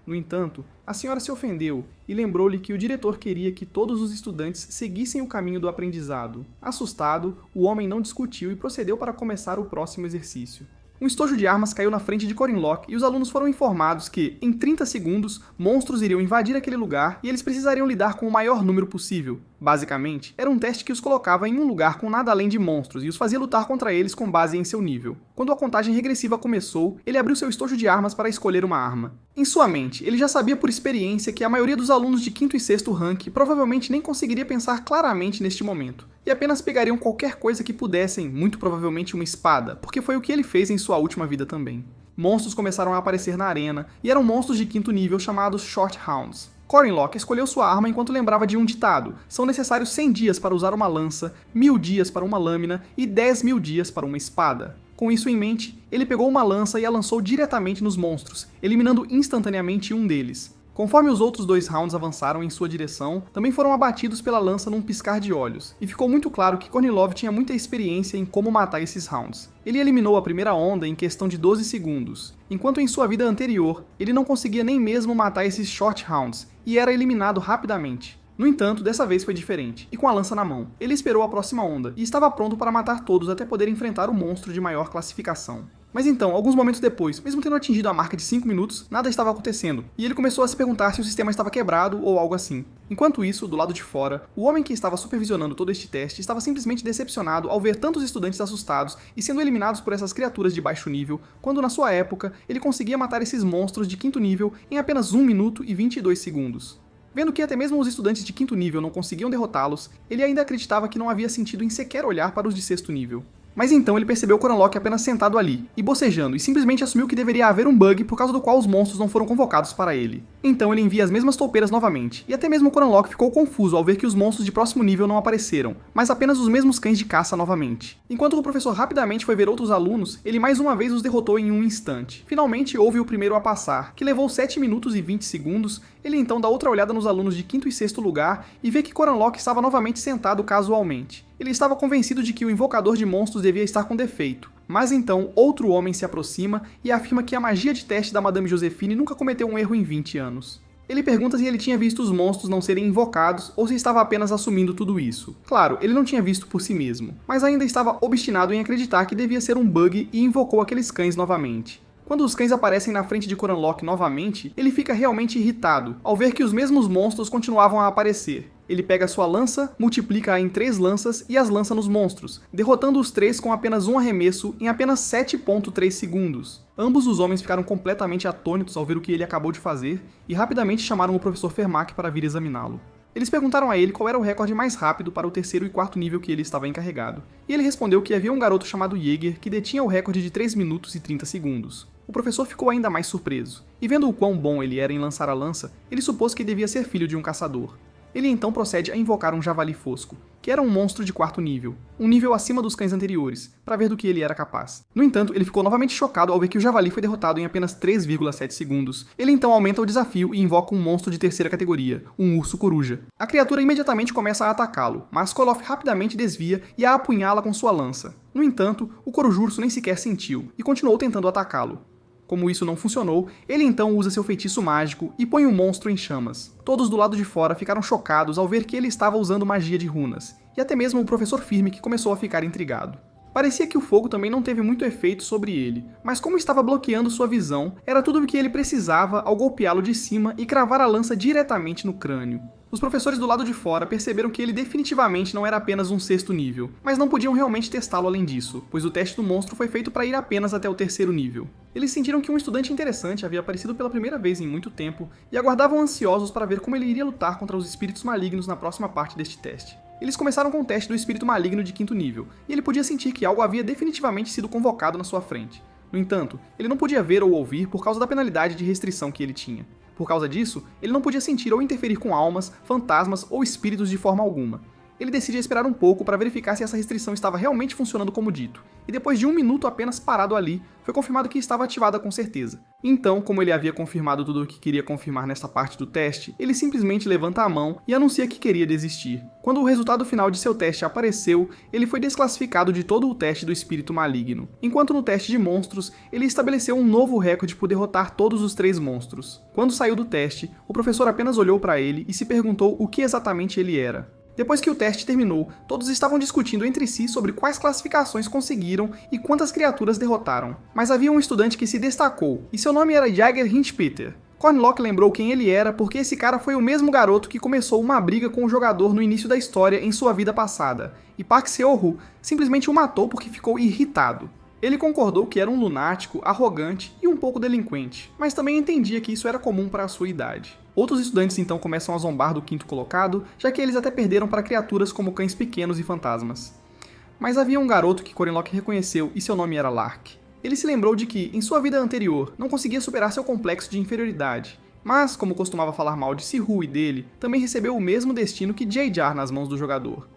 No entanto, a senhora se ofendeu e lembrou-lhe que o diretor queria que todos os estudantes seguissem o caminho do aprendizado. Assustado, o homem não discutiu e procedeu para começar o próximo exercício. Um estojo de armas caiu na frente de Corinlock e os alunos foram informados que, em 30 segundos, monstros iriam invadir aquele lugar e eles precisariam lidar com o maior número possível. Basicamente, era um teste que os colocava em um lugar com nada além de monstros e os fazia lutar contra eles com base em seu nível. Quando a contagem regressiva começou, ele abriu seu estojo de armas para escolher uma arma. Em sua mente, ele já sabia por experiência que a maioria dos alunos de 5º e 6º rank provavelmente nem conseguiria pensar claramente neste momento, e apenas pegariam qualquer coisa que pudessem, muito provavelmente uma espada, porque foi o que ele fez em sua última vida também. Monstros começaram a aparecer na arena, e eram monstros de 5º nível chamados Short Hounds. Corinlock escolheu sua arma enquanto lembrava de um ditado: são necessários 100 dias para usar uma lança, 1000 dias para uma lâmina e 10.000 dias para uma espada. Com isso em mente, ele pegou uma lança e a lançou diretamente nos monstros, eliminando instantaneamente um deles. Conforme os outros 2 rounds avançaram em sua direção, também foram abatidos pela lança num piscar de olhos, e ficou muito claro que Kornilov tinha muita experiência em como matar esses rounds. Ele eliminou a primeira onda em questão de 12 segundos, enquanto em sua vida anterior, ele não conseguia nem mesmo matar esses short rounds, e era eliminado rapidamente. No entanto, dessa vez foi diferente, e com a lança na mão. Ele esperou a próxima onda, e estava pronto para matar todos até poder enfrentar o monstro de maior classificação. Mas então, alguns momentos depois, mesmo tendo atingido a marca de 5 minutos, nada estava acontecendo, e ele começou a se perguntar se o sistema estava quebrado ou algo assim. Enquanto isso, do lado de fora, o homem que estava supervisionando todo este teste estava simplesmente decepcionado ao ver tantos estudantes assustados e sendo eliminados por essas criaturas de baixo nível, quando na sua época, ele conseguia matar esses monstros de 5º nível em apenas 1 minuto e 22 segundos. Vendo que até mesmo os estudantes de 5º nível não conseguiam derrotá-los, ele ainda acreditava que não havia sentido em sequer olhar para os de 6º nível. Mas então ele percebeu Coranlock apenas sentado ali, e bocejando, e simplesmente assumiu que deveria haver um bug por causa do qual os monstros não foram convocados para ele. Então ele envia as mesmas toupeiras novamente, e até mesmo Coranlock ficou confuso ao ver que os monstros de próximo nível não apareceram, mas apenas os mesmos cães de caça novamente. Enquanto o professor rapidamente foi ver outros alunos, ele mais uma vez os derrotou em um instante. Finalmente houve o primeiro a passar, que levou 7 minutos e 20 segundos, ele então dá outra olhada nos alunos de 5º e 6º lugar e vê que Coranlock estava novamente sentado casualmente. Ele estava convencido de que o invocador de monstros devia estar com defeito, mas então outro homem se aproxima e afirma que a magia de teste da Madame Josephine nunca cometeu um erro em 20 anos. Ele pergunta se ele tinha visto os monstros não serem invocados ou se estava apenas assumindo tudo isso. Claro, ele não tinha visto por si mesmo, mas ainda estava obstinado em acreditar que devia ser um bug e invocou aqueles cães novamente. Quando os cães aparecem na frente de Coranlock novamente, ele fica realmente irritado ao ver que os mesmos monstros continuavam a aparecer. Ele pega sua lança, multiplica-a em 3 lanças e as lança nos monstros, derrotando os 3 com apenas um arremesso em apenas 7.3 segundos. Ambos os homens ficaram completamente atônitos ao ver o que ele acabou de fazer e rapidamente chamaram o professor Fermack para vir examiná-lo. Eles perguntaram a ele qual era o recorde mais rápido para o 3º e 4º nível que ele estava encarregado, e ele respondeu que havia um garoto chamado Jäger que detinha o recorde de 3 minutos e 30 segundos. O professor ficou ainda mais surpreso, e vendo o quão bom ele era em lançar a lança, ele supôs que devia ser filho de um caçador. Ele então procede a invocar um javali fosco, que era um monstro de 4º nível, um nível acima dos cães anteriores, para ver do que ele era capaz. No entanto, ele ficou novamente chocado ao ver que o javali foi derrotado em apenas 3,7 segundos. Ele então aumenta o desafio e invoca um monstro de 3ª categoria, um urso coruja. A criatura imediatamente começa a atacá-lo, mas Koloff rapidamente desvia e a apunhala com sua lança. No entanto, o corujurso nem sequer sentiu, e continuou tentando atacá-lo. Como isso não funcionou, ele então usa seu feitiço mágico e põe o monstro em chamas. Todos do lado de fora ficaram chocados ao ver que ele estava usando magia de runas, e até mesmo o professor Firmic começou a ficar intrigado. Parecia que o fogo também não teve muito efeito sobre ele, mas como estava bloqueando sua visão, era tudo o que ele precisava ao golpeá-lo de cima e cravar a lança diretamente no crânio. Os professores do lado de fora perceberam que ele definitivamente não era apenas um 6º nível, mas não podiam realmente testá-lo além disso, pois o teste do monstro foi feito para ir apenas até o 3º nível. Eles sentiram que um estudante interessante havia aparecido pela primeira vez em muito tempo e aguardavam ansiosos para ver como ele iria lutar contra os espíritos malignos na próxima parte deste teste. Eles começaram com o teste do espírito maligno de 5º nível, e ele podia sentir que algo havia definitivamente sido convocado na sua frente. No entanto, ele não podia ver ou ouvir por causa da penalidade de restrição que ele tinha. Por causa disso, ele não podia sentir ou interferir com almas, fantasmas ou espíritos de forma alguma. Ele decide esperar um pouco para verificar se essa restrição estava realmente funcionando como dito, e depois de 1 minuto apenas parado ali, foi confirmado que estava ativada com certeza. Então, como ele havia confirmado tudo o que queria confirmar nesta parte do teste, ele simplesmente levanta a mão e anuncia que queria desistir. Quando o resultado final de seu teste apareceu, ele foi desclassificado de todo o teste do espírito maligno. Enquanto no teste de monstros, ele estabeleceu um novo recorde por derrotar todos os 3 monstros. Quando saiu do teste, o professor apenas olhou para ele e se perguntou o que exatamente ele era. Depois que o teste terminou, todos estavam discutindo entre si sobre quais classificações conseguiram e quantas criaturas derrotaram. Mas havia um estudante que se destacou, e seu nome era Jaeger Hinchpeter. Cornlock lembrou quem ele era porque esse cara foi o mesmo garoto que começou uma briga com o jogador no início da história em sua vida passada, e Park Seo-Hoo simplesmente o matou porque ficou irritado. Ele concordou que era um lunático, arrogante e um pouco delinquente, mas também entendia que isso era comum para a sua idade. Outros estudantes então começam a zombar do 5º colocado, já que eles até perderam para criaturas como cães pequenos e fantasmas. Mas havia um garoto que Cornlock reconheceu e seu nome era Lark. Ele se lembrou de que, em sua vida anterior, não conseguia superar seu complexo de inferioridade, mas, como costumava falar mal de Sihu e dele, também recebeu o mesmo destino que Jar nas mãos do jogador.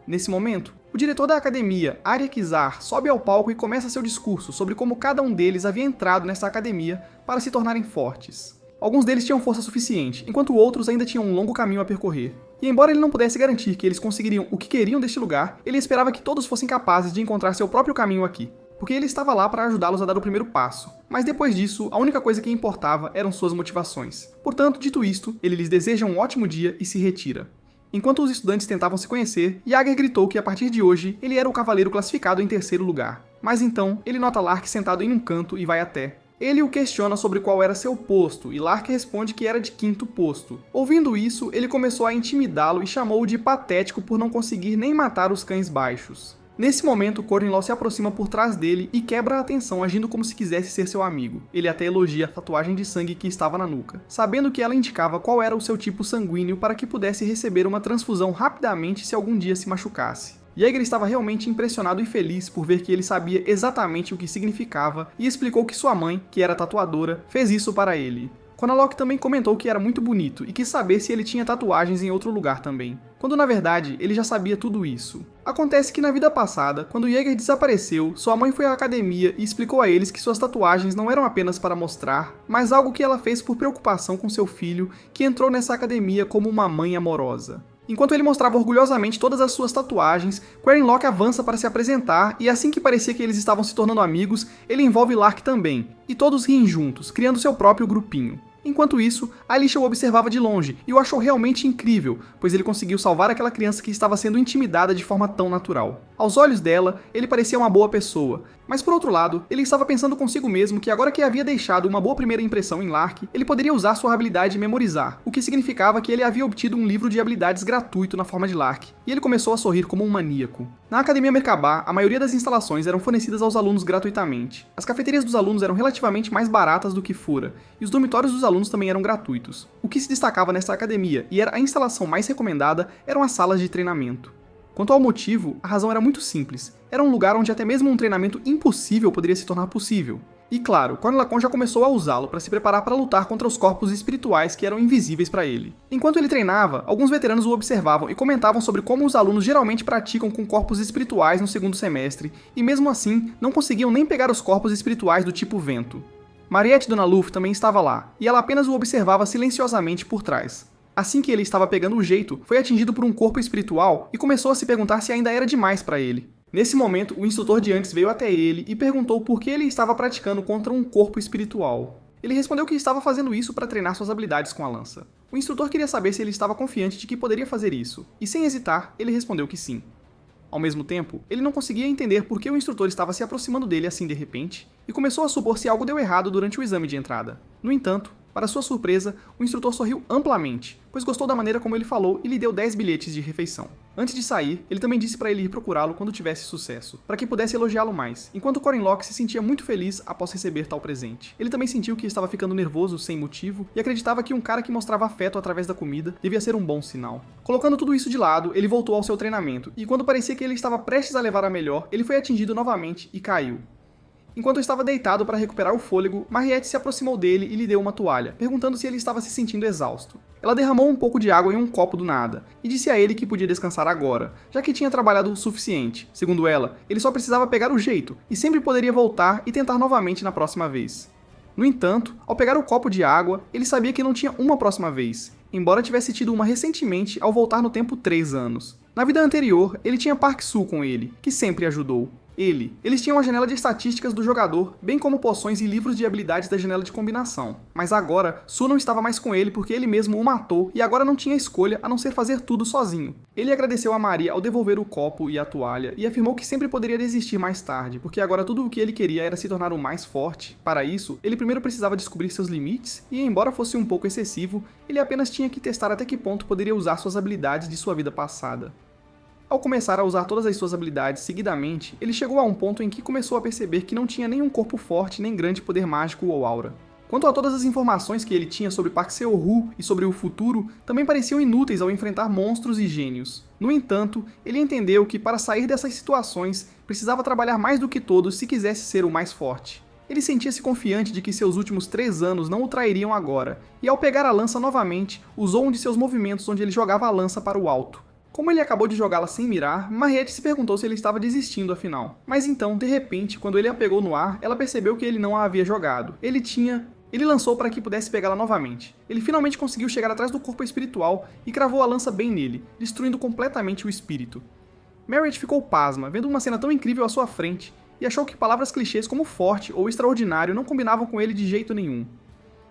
Nesse momento, o diretor da academia, Arya Kizar, sobe ao palco e começa seu discurso sobre como cada um deles havia entrado nessa academia para se tornarem fortes. Alguns deles tinham força suficiente, enquanto outros ainda tinham um longo caminho a percorrer. E embora ele não pudesse garantir que eles conseguiriam o que queriam deste lugar, ele esperava que todos fossem capazes de encontrar seu próprio caminho aqui, porque ele estava lá para ajudá-los a dar o primeiro passo. Mas depois disso, a única coisa que importava eram suas motivações. Portanto, dito isto, ele lhes deseja um ótimo dia e se retira. Enquanto os estudantes tentavam se conhecer, Jaeger gritou que a partir de hoje ele era o cavaleiro classificado em 3º lugar. Mas então, ele nota Lark sentado em um canto e vai até. Ele o questiona sobre qual era seu posto, e Lark responde que era de 5º posto. Ouvindo isso, ele começou a intimidá-lo e chamou-o de patético por não conseguir nem matar os cães baixos. Nesse momento, Cornlaw se aproxima por trás dele e quebra a atenção, agindo como se quisesse ser seu amigo. Ele até elogia a tatuagem de sangue que estava na nuca, sabendo que ela indicava qual era o seu tipo sanguíneo para que pudesse receber uma transfusão rapidamente se algum dia se machucasse. Jaeger estava realmente impressionado e feliz por ver que ele sabia exatamente o que significava e explicou que sua mãe, que era tatuadora, fez isso para ele. Cornlock também comentou que era muito bonito e quis saber se ele tinha tatuagens em outro lugar também, quando na verdade ele já sabia tudo isso. Acontece que na vida passada, quando Jaeger desapareceu, sua mãe foi à academia e explicou a eles que suas tatuagens não eram apenas para mostrar, mas algo que ela fez por preocupação com seu filho, que entrou nessa academia como uma mãe amorosa. Enquanto ele mostrava orgulhosamente todas as suas tatuagens, Cornlock avança para se apresentar e assim que parecia que eles estavam se tornando amigos, ele envolve Lark também, e todos riem juntos, criando seu próprio grupinho. Enquanto isso, Alicia o observava de longe e o achou realmente incrível, pois ele conseguiu salvar aquela criança que estava sendo intimidada de forma tão natural. Aos olhos dela, ele parecia uma boa pessoa, mas por outro lado, ele estava pensando consigo mesmo que agora que havia deixado uma boa primeira impressão em Lark, ele poderia usar sua habilidade memorizar, o que significava que ele havia obtido um livro de habilidades gratuito na forma de Lark, e ele começou a sorrir como um maníaco. Na Academia Merkabah, a maioria das instalações eram fornecidas aos alunos gratuitamente. As cafeterias dos alunos eram relativamente mais baratas do que Fura, e os dormitórios dos alunos também eram gratuitos. O que se destacava nessa academia, e era a instalação mais recomendada, eram as salas de treinamento. Quanto ao motivo, a razão era muito simples. Era um lugar onde até mesmo um treinamento impossível poderia se tornar possível. E claro, Cornelacon já começou a usá-lo para se preparar para lutar contra os corpos espirituais que eram invisíveis para ele. Enquanto ele treinava, alguns veteranos o observavam e comentavam sobre como os alunos geralmente praticam com corpos espirituais no segundo semestre, e mesmo assim, não conseguiam nem pegar os corpos espirituais do tipo vento. Mariette Dona Luff também estava lá, e ela apenas o observava silenciosamente por trás. Assim que ele estava pegando o jeito, foi atingido por um corpo espiritual e começou a se perguntar se ainda era demais para ele. Nesse momento, o instrutor de antes veio até ele e perguntou por que ele estava praticando contra um corpo espiritual. Ele respondeu que estava fazendo isso para treinar suas habilidades com a lança. O instrutor queria saber se ele estava confiante de que poderia fazer isso, e sem hesitar, ele respondeu que sim. Ao mesmo tempo, ele não conseguia entender por que o instrutor estava se aproximando dele assim de repente, e começou a supor se algo deu errado durante o exame de entrada. No entanto, para sua surpresa, o instrutor sorriu amplamente, pois gostou da maneira como ele falou e lhe deu 10 bilhetes de refeição. Antes de sair, ele também disse para ele ir procurá-lo quando tivesse sucesso, para que pudesse elogiá-lo mais, enquanto Corinlock se sentia muito feliz após receber tal presente. Ele também sentiu que estava ficando nervoso sem motivo e acreditava que um cara que mostrava afeto através da comida devia ser um bom sinal. Colocando tudo isso de lado, ele voltou ao seu treinamento, e quando parecia que ele estava prestes a levar a melhor, ele foi atingido novamente e caiu. Enquanto estava deitado para recuperar o fôlego, Mariette se aproximou dele e lhe deu uma toalha, perguntando se ele estava se sentindo exausto. Ela derramou um pouco de água em um copo do nada, e disse a ele que podia descansar agora, já que tinha trabalhado o suficiente. Segundo ela, ele só precisava pegar o jeito, e sempre poderia voltar e tentar novamente na próxima vez. No entanto, ao pegar o copo de água, ele sabia que não tinha uma próxima vez, embora tivesse tido uma recentemente ao voltar no tempo 3 anos. Na vida anterior, ele tinha Park Soo com ele, que sempre ajudou. Eles tinham a janela de estatísticas do jogador, bem como poções e livros de habilidades da janela de combinação. Mas agora, Soo não estava mais com ele porque ele mesmo o matou e agora não tinha escolha a não ser fazer tudo sozinho. Ele agradeceu a Maria ao devolver o copo e a toalha e afirmou que sempre poderia desistir mais tarde, porque agora tudo o que ele queria era se tornar o mais forte. Para isso, ele primeiro precisava descobrir seus limites e, embora fosse um pouco excessivo, ele apenas tinha que testar até que ponto poderia usar suas habilidades de sua vida passada. Ao começar a usar todas as suas habilidades seguidamente, ele chegou a um ponto em que começou a perceber que não tinha nenhum corpo forte nem grande poder mágico ou aura. Quanto a todas as informações que ele tinha sobre Park Seo-Ru e sobre o futuro, também pareciam inúteis ao enfrentar monstros e gênios. No entanto, ele entendeu que para sair dessas situações, precisava trabalhar mais do que todos se quisesse ser o mais forte. Ele sentia-se confiante de que seus últimos 3 anos não o trairiam agora, e ao pegar a lança novamente, usou um de seus movimentos onde ele jogava a lança para o alto. Como ele acabou de jogá-la sem mirar, Mariette se perguntou se ele estava desistindo afinal. Mas então, de repente, quando ele a pegou no ar, ela percebeu que ele não a havia jogado. Ele lançou para que pudesse pegá-la novamente. Ele finalmente conseguiu chegar atrás do corpo espiritual e cravou a lança bem nele, destruindo completamente o espírito. Mariette ficou pasma, vendo uma cena tão incrível à sua frente, e achou que palavras clichês como forte ou extraordinário não combinavam com ele de jeito nenhum.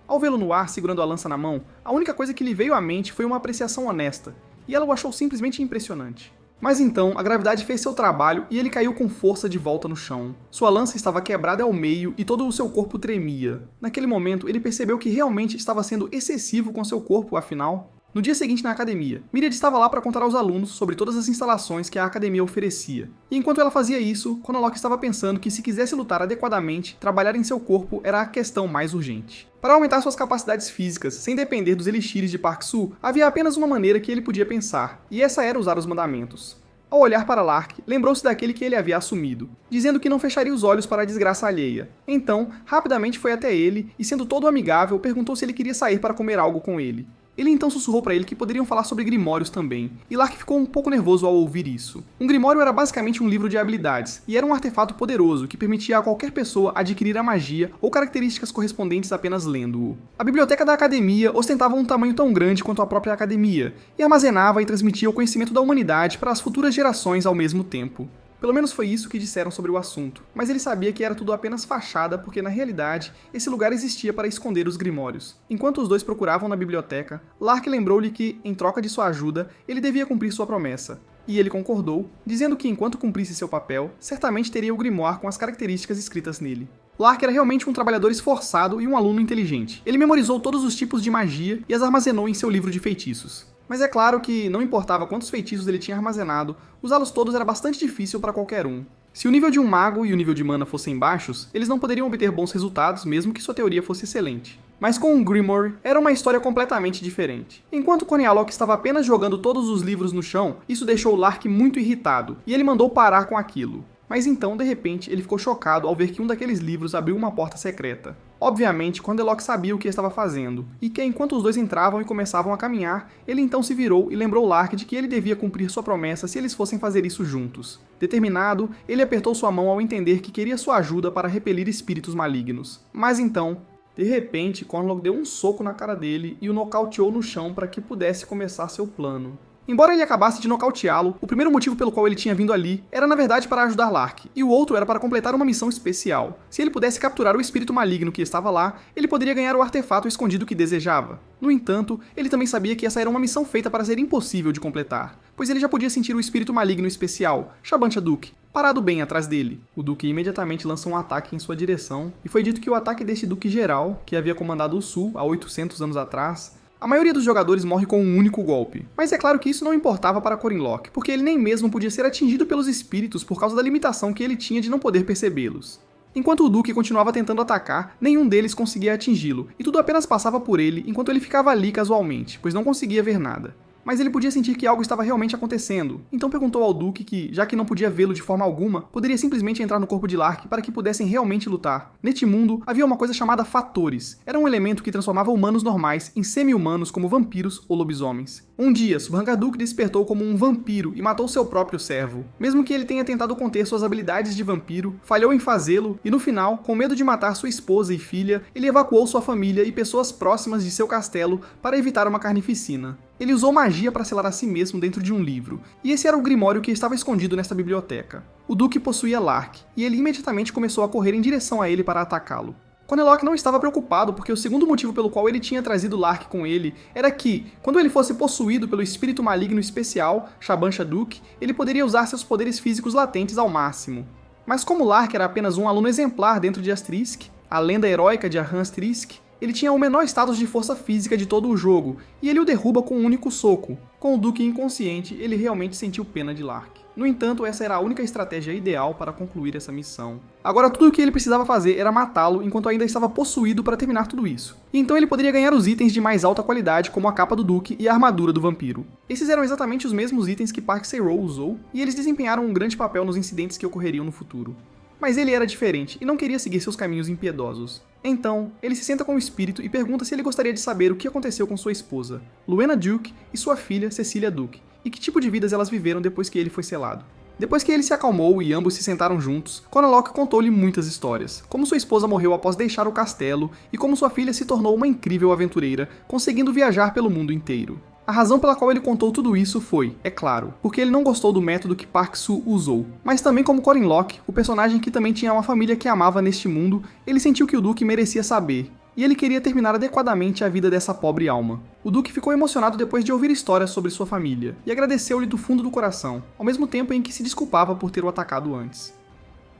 Ao vê-lo no ar segurando a lança na mão, a única coisa que lhe veio à mente foi uma apreciação honesta, e ela o achou simplesmente impressionante. Mas então, a gravidade fez seu trabalho e ele caiu com força de volta no chão. Sua lança estava quebrada ao meio e todo o seu corpo tremia. Naquele momento, ele percebeu que realmente estava sendo excessivo com seu corpo, afinal. No dia seguinte na academia, Myriad estava lá para contar aos alunos sobre todas as instalações que a academia oferecia. E enquanto ela fazia isso, Cornelocke estava pensando que se quisesse lutar adequadamente, trabalhar em seu corpo era a questão mais urgente. Para aumentar suas capacidades físicas, sem depender dos elixires de Park Soo, havia apenas uma maneira que ele podia pensar, e essa era usar os mandamentos. Ao olhar para Lark, lembrou-se daquele que ele havia assumido, dizendo que não fecharia os olhos para a desgraça alheia. Então, rapidamente foi até ele e, sendo todo amigável, perguntou se ele queria sair para comer algo com ele. Ele então sussurrou para ele que poderiam falar sobre grimórios também, e Lark ficou um pouco nervoso ao ouvir isso. Um grimório era basicamente um livro de habilidades, e era um artefato poderoso que permitia a qualquer pessoa adquirir a magia ou características correspondentes apenas lendo-o. A biblioteca da academia ostentava um tamanho tão grande quanto a própria academia, e armazenava e transmitia o conhecimento da humanidade para as futuras gerações ao mesmo tempo. Pelo menos foi isso que disseram sobre o assunto, mas ele sabia que era tudo apenas fachada porque, na realidade, esse lugar existia para esconder os grimórios. Enquanto os dois procuravam na biblioteca, Lark lembrou-lhe que, em troca de sua ajuda, ele devia cumprir sua promessa. E ele concordou, dizendo que enquanto cumprisse seu papel, certamente teria o grimoire com as características escritas nele. Lark era realmente um trabalhador esforçado e um aluno inteligente. Ele memorizou todos os tipos de magia e as armazenou em seu livro de feitiços. Mas é claro que, não importava quantos feitiços ele tinha armazenado, usá-los todos era bastante difícil para qualquer um. Se o nível de um mago e o nível de mana fossem baixos, eles não poderiam obter bons resultados mesmo que sua teoria fosse excelente. Mas com o Grimoire, era uma história completamente diferente. Enquanto Cornelocke estava apenas jogando todos os livros no chão, isso deixou Lark muito irritado, e ele mandou parar com aquilo. Mas então, de repente, ele ficou chocado ao ver que um daqueles livros abriu uma porta secreta. Obviamente, Corndelock sabia o que estava fazendo, e que enquanto os dois entravam e começavam a caminhar, ele então se virou e lembrou Lark de que ele devia cumprir sua promessa se eles fossem fazer isso juntos. Determinado, ele apertou sua mão ao entender que queria sua ajuda para repelir espíritos malignos. Mas então, de repente, Cornlock deu um soco na cara dele e o nocauteou no chão para que pudesse começar seu plano. Embora ele acabasse de nocauteá-lo, o primeiro motivo pelo qual ele tinha vindo ali era na verdade para ajudar Lark, e o outro era para completar uma missão especial. Se ele pudesse capturar o espírito maligno que estava lá, ele poderia ganhar o artefato escondido que desejava. No entanto, ele também sabia que essa era uma missão feita para ser impossível de completar, pois ele já podia sentir o espírito maligno especial, Shabancha Duke, parado bem atrás dele. O Duque imediatamente lança um ataque em sua direção, e foi dito que o ataque desse Duque geral, que havia comandado o Sul há 800 anos atrás, a maioria dos jogadores morre com um único golpe. Mas é claro que isso não importava para Cornlock, porque ele nem mesmo podia ser atingido pelos espíritos por causa da limitação que ele tinha de não poder percebê-los. Enquanto o Duque continuava tentando atacar, nenhum deles conseguia atingi-lo, e tudo apenas passava por ele enquanto ele ficava ali casualmente, pois não conseguia ver nada. Mas ele podia sentir que algo estava realmente acontecendo, então perguntou ao Duque que, já que não podia vê-lo de forma alguma, poderia simplesmente entrar no corpo de Lark para que pudessem realmente lutar. Neste mundo, havia uma coisa chamada fatores. Era um elemento que transformava humanos normais em semi-humanos como vampiros ou lobisomens. Um dia, Subhanga-Duk despertou como um vampiro e matou seu próprio servo. Mesmo que ele tenha tentado conter suas habilidades de vampiro, falhou em fazê-lo e no final, com medo de matar sua esposa e filha, ele evacuou sua família e pessoas próximas de seu castelo para evitar uma carnificina. Ele usou magia para selar a si mesmo dentro de um livro, e esse era o grimório que estava escondido nesta biblioteca. O Duque possuía Lark, e ele imediatamente começou a correr em direção a ele para atacá-lo. Cornlock não estava preocupado porque o segundo motivo pelo qual ele tinha trazido Lark com ele era que, quando ele fosse possuído pelo espírito maligno especial, Shabancha Duke, ele poderia usar seus poderes físicos latentes ao máximo. Mas como Lark era apenas um aluno exemplar dentro de Asterisk, a lenda heróica de Arran Asterisk, ele tinha o menor status de força física de todo o jogo, e ele o derruba com um único soco. Com o Duque inconsciente, ele realmente sentiu pena de Lark. No entanto, essa era a única estratégia ideal para concluir essa missão. Agora, tudo o que ele precisava fazer era matá-lo enquanto ainda estava possuído para terminar tudo isso. E então ele poderia ganhar os itens de mais alta qualidade, como a capa do Duque e a armadura do vampiro. Esses eram exatamente os mesmos itens que Park Se-ro usou, e eles desempenharam um grande papel nos incidentes que ocorreriam no futuro. Mas ele era diferente e não queria seguir seus caminhos impiedosos. Então, ele se senta com o espírito e pergunta se ele gostaria de saber o que aconteceu com sua esposa, Luena Duke, e sua filha, Cecilia Duke, e que tipo de vidas elas viveram depois que ele foi selado. Depois que ele se acalmou e ambos se sentaram juntos, Cornlock contou-lhe muitas histórias, como sua esposa morreu após deixar o castelo e como sua filha se tornou uma incrível aventureira, conseguindo viajar pelo mundo inteiro. A razão pela qual ele contou tudo isso foi, é claro, porque ele não gostou do método que Park Su usou, mas também como Cornlock, o personagem que também tinha uma família que amava neste mundo, ele sentiu que o Duque merecia saber, e ele queria terminar adequadamente a vida dessa pobre alma. O Duque ficou emocionado depois de ouvir histórias sobre sua família, e agradeceu-lhe do fundo do coração, ao mesmo tempo em que se desculpava por ter o atacado antes.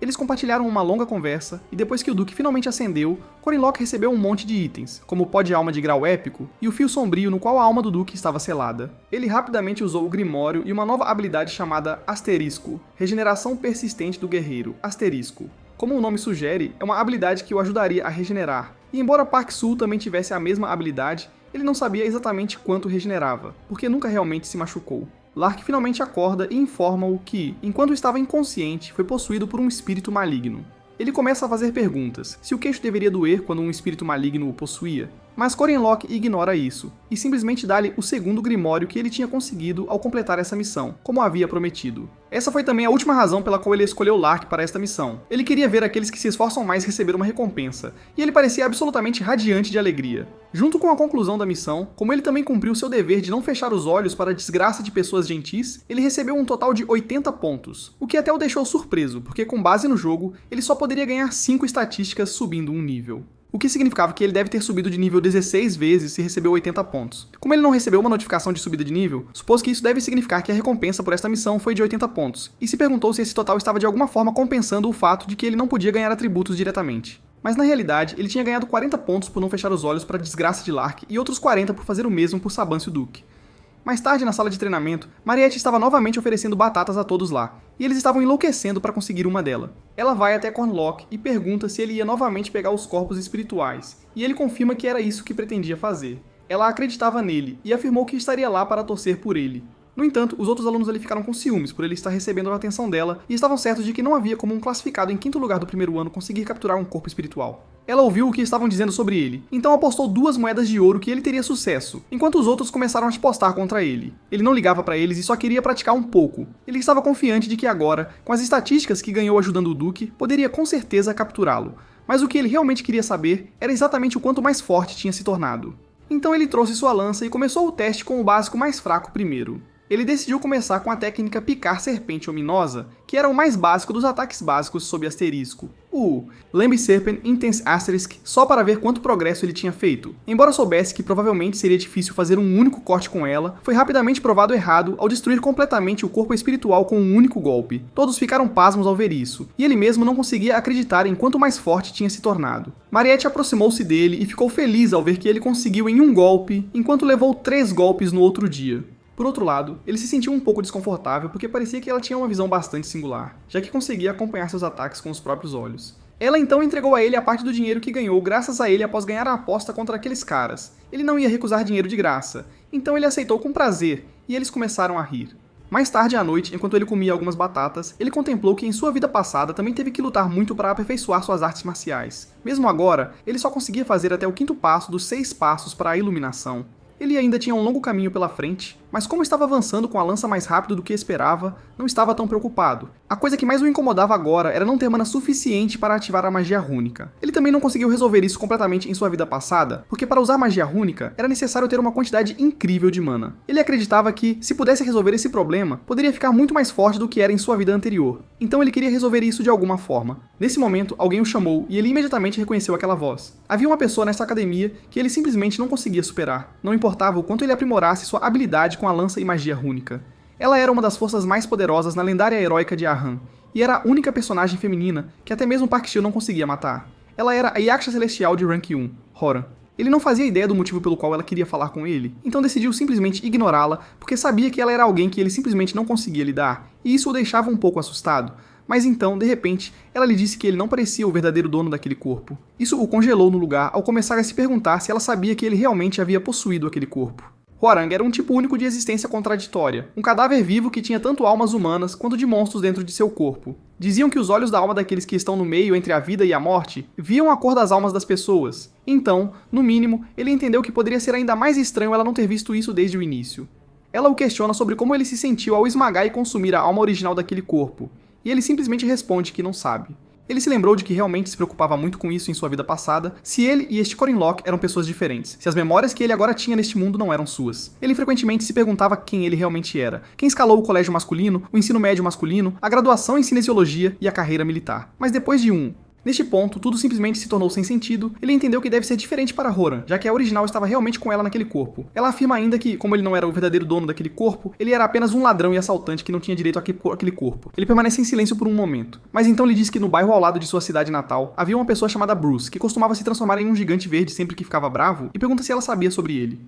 Eles compartilharam uma longa conversa, e depois que o Duque finalmente acendeu, Cornlock recebeu um monte de itens, como o pó de alma de grau épico e o fio sombrio no qual a alma do Duque estava selada. Ele rapidamente usou o Grimório e uma nova habilidade chamada Asterisco, regeneração persistente do guerreiro, Asterisco. Como o nome sugere, é uma habilidade que o ajudaria a regenerar, e embora Park Su também tivesse a mesma habilidade, ele não sabia exatamente quanto regenerava, porque nunca realmente se machucou. Lark finalmente acorda e informa-o que, enquanto estava inconsciente, foi possuído por um espírito maligno. Ele começa a fazer perguntas, se o queixo deveria doer quando um espírito maligno o possuía, mas Cornlock ignora isso, e simplesmente dá-lhe o segundo grimório que ele tinha conseguido ao completar essa missão, como havia prometido. Essa foi também a última razão pela qual ele escolheu Lark para esta missão. Ele queria ver aqueles que se esforçam mais receber uma recompensa, e ele parecia absolutamente radiante de alegria. Junto com a conclusão da missão, como ele também cumpriu seu dever de não fechar os olhos para a desgraça de pessoas gentis, ele recebeu um total de 80 pontos, o que até o deixou surpreso, porque com base no jogo, ele só poderia ganhar 5 estatísticas subindo um nível. O que significava que ele deve ter subido de nível 16 vezes se recebeu 80 pontos. Como ele não recebeu uma notificação de subida de nível, supôs que isso deve significar que a recompensa por esta missão foi de 80 pontos, e se perguntou se esse total estava de alguma forma compensando o fato de que ele não podia ganhar atributos diretamente. Mas na realidade, ele tinha ganhado 40 pontos por não fechar os olhos para a desgraça de Lark e outros 40 por fazer o mesmo por Sabancio Duke. Mais tarde, na sala de treinamento, Mariette estava novamente oferecendo batatas a todos lá, e eles estavam enlouquecendo para conseguir uma delas. Ela vai até Cornlock e pergunta se ele ia novamente pegar os corpos espirituais, e ele confirma que era isso que pretendia fazer. Ela acreditava nele e afirmou que estaria lá para torcer por ele. No entanto, os outros alunos ali ficaram com ciúmes por ele estar recebendo a atenção dela e estavam certos de que não havia como um classificado em 5º lugar do primeiro ano conseguir capturar um corpo espiritual. Ela ouviu o que estavam dizendo sobre ele, então apostou 2 moedas de ouro que ele teria sucesso, enquanto os outros começaram a apostar contra ele. Ele não ligava para eles e só queria praticar um pouco. Ele estava confiante de que agora, com as estatísticas que ganhou ajudando o Duque, poderia com certeza capturá-lo. Mas o que ele realmente queria saber era exatamente o quanto mais forte tinha se tornado. Então ele trouxe sua lança e começou o teste com o básico mais fraco primeiro. Ele decidiu começar com a técnica Picar Serpente Ominosa, que era o mais básico dos ataques básicos sob asterisco, o Lamb Serpent Intense Asterisk, só para ver quanto progresso ele tinha feito. Embora soubesse que provavelmente seria difícil fazer um único corte com ela, foi rapidamente provado errado ao destruir completamente o corpo espiritual com um único golpe. Todos ficaram pasmos ao ver isso, e ele mesmo não conseguia acreditar em quanto mais forte tinha se tornado. Mariette aproximou-se dele e ficou feliz ao ver que ele conseguiu em um golpe, enquanto levou 3 golpes no outro dia. Por outro lado, ele se sentiu um pouco desconfortável porque parecia que ela tinha uma visão bastante singular, já que conseguia acompanhar seus ataques com os próprios olhos. Ela então entregou a ele a parte do dinheiro que ganhou graças a ele após ganhar a aposta contra aqueles caras. Ele não ia recusar dinheiro de graça, então ele aceitou com prazer, e eles começaram a rir. Mais tarde à noite, enquanto ele comia algumas batatas, ele contemplou que em sua vida passada também teve que lutar muito para aperfeiçoar suas artes marciais. Mesmo agora, ele só conseguia fazer até o 5º passo dos 6 passos para a iluminação. Ele ainda tinha um longo caminho pela frente, mas como estava avançando com a lança mais rápido do que esperava, não estava tão preocupado. A coisa que mais o incomodava agora era não ter mana suficiente para ativar a magia rúnica. Ele também não conseguiu resolver isso completamente em sua vida passada, porque para usar magia rúnica era necessário ter uma quantidade incrível de mana. Ele acreditava que, se pudesse resolver esse problema, poderia ficar muito mais forte do que era em sua vida anterior. Então ele queria resolver isso de alguma forma. Nesse momento, alguém o chamou e ele imediatamente reconheceu aquela voz. Havia uma pessoa nessa academia que ele simplesmente não conseguia superar. Não importava o quanto ele aprimorasse sua habilidade com a lança e magia rúnica. Ela era uma das forças mais poderosas na lendária heróica de Ahan, e era a única personagem feminina que até mesmo Park Shield não conseguia matar. Ela era a Yaksha Celestial de Rank 1, Horan. Ele não fazia ideia do motivo pelo qual ela queria falar com ele, então decidiu simplesmente ignorá-la, porque sabia que ela era alguém que ele simplesmente não conseguia lidar, e isso o deixava um pouco assustado. Mas então, de repente, ela lhe disse que ele não parecia o verdadeiro dono daquele corpo. Isso o congelou no lugar ao começar a se perguntar se ela sabia que ele realmente havia possuído aquele corpo. Hwoarang era um tipo único de existência contraditória, um cadáver vivo que tinha tanto almas humanas quanto de monstros dentro de seu corpo. Diziam que os olhos da alma daqueles que estão no meio entre a vida e a morte viam a cor das almas das pessoas. Então, no mínimo, ele entendeu que poderia ser ainda mais estranho ela não ter visto isso desde o início. Ela o questiona sobre como ele se sentiu ao esmagar e consumir a alma original daquele corpo, e ele simplesmente responde que não sabe. Ele se lembrou de que realmente se preocupava muito com isso em sua vida passada, se ele e este Corin Locke eram pessoas diferentes, se as memórias que ele agora tinha neste mundo não eram suas. Ele frequentemente se perguntava quem ele realmente era, quem escalou o colégio masculino, o ensino médio masculino, a graduação em cinesiologia e a carreira militar. Mas depois de Neste ponto, tudo simplesmente se tornou sem sentido. Ele entendeu que deve ser diferente para Horan, já que a original estava realmente com ela naquele corpo. Ela afirma ainda que, como ele não era o verdadeiro dono daquele corpo, ele era apenas um ladrão e assaltante que não tinha direito àquele corpo. Ele permanece em silêncio por um momento, mas então lhe diz que no bairro ao lado de sua cidade natal, havia uma pessoa chamada Bruce, que costumava se transformar em um gigante verde sempre que ficava bravo, e pergunta se ela sabia sobre ele.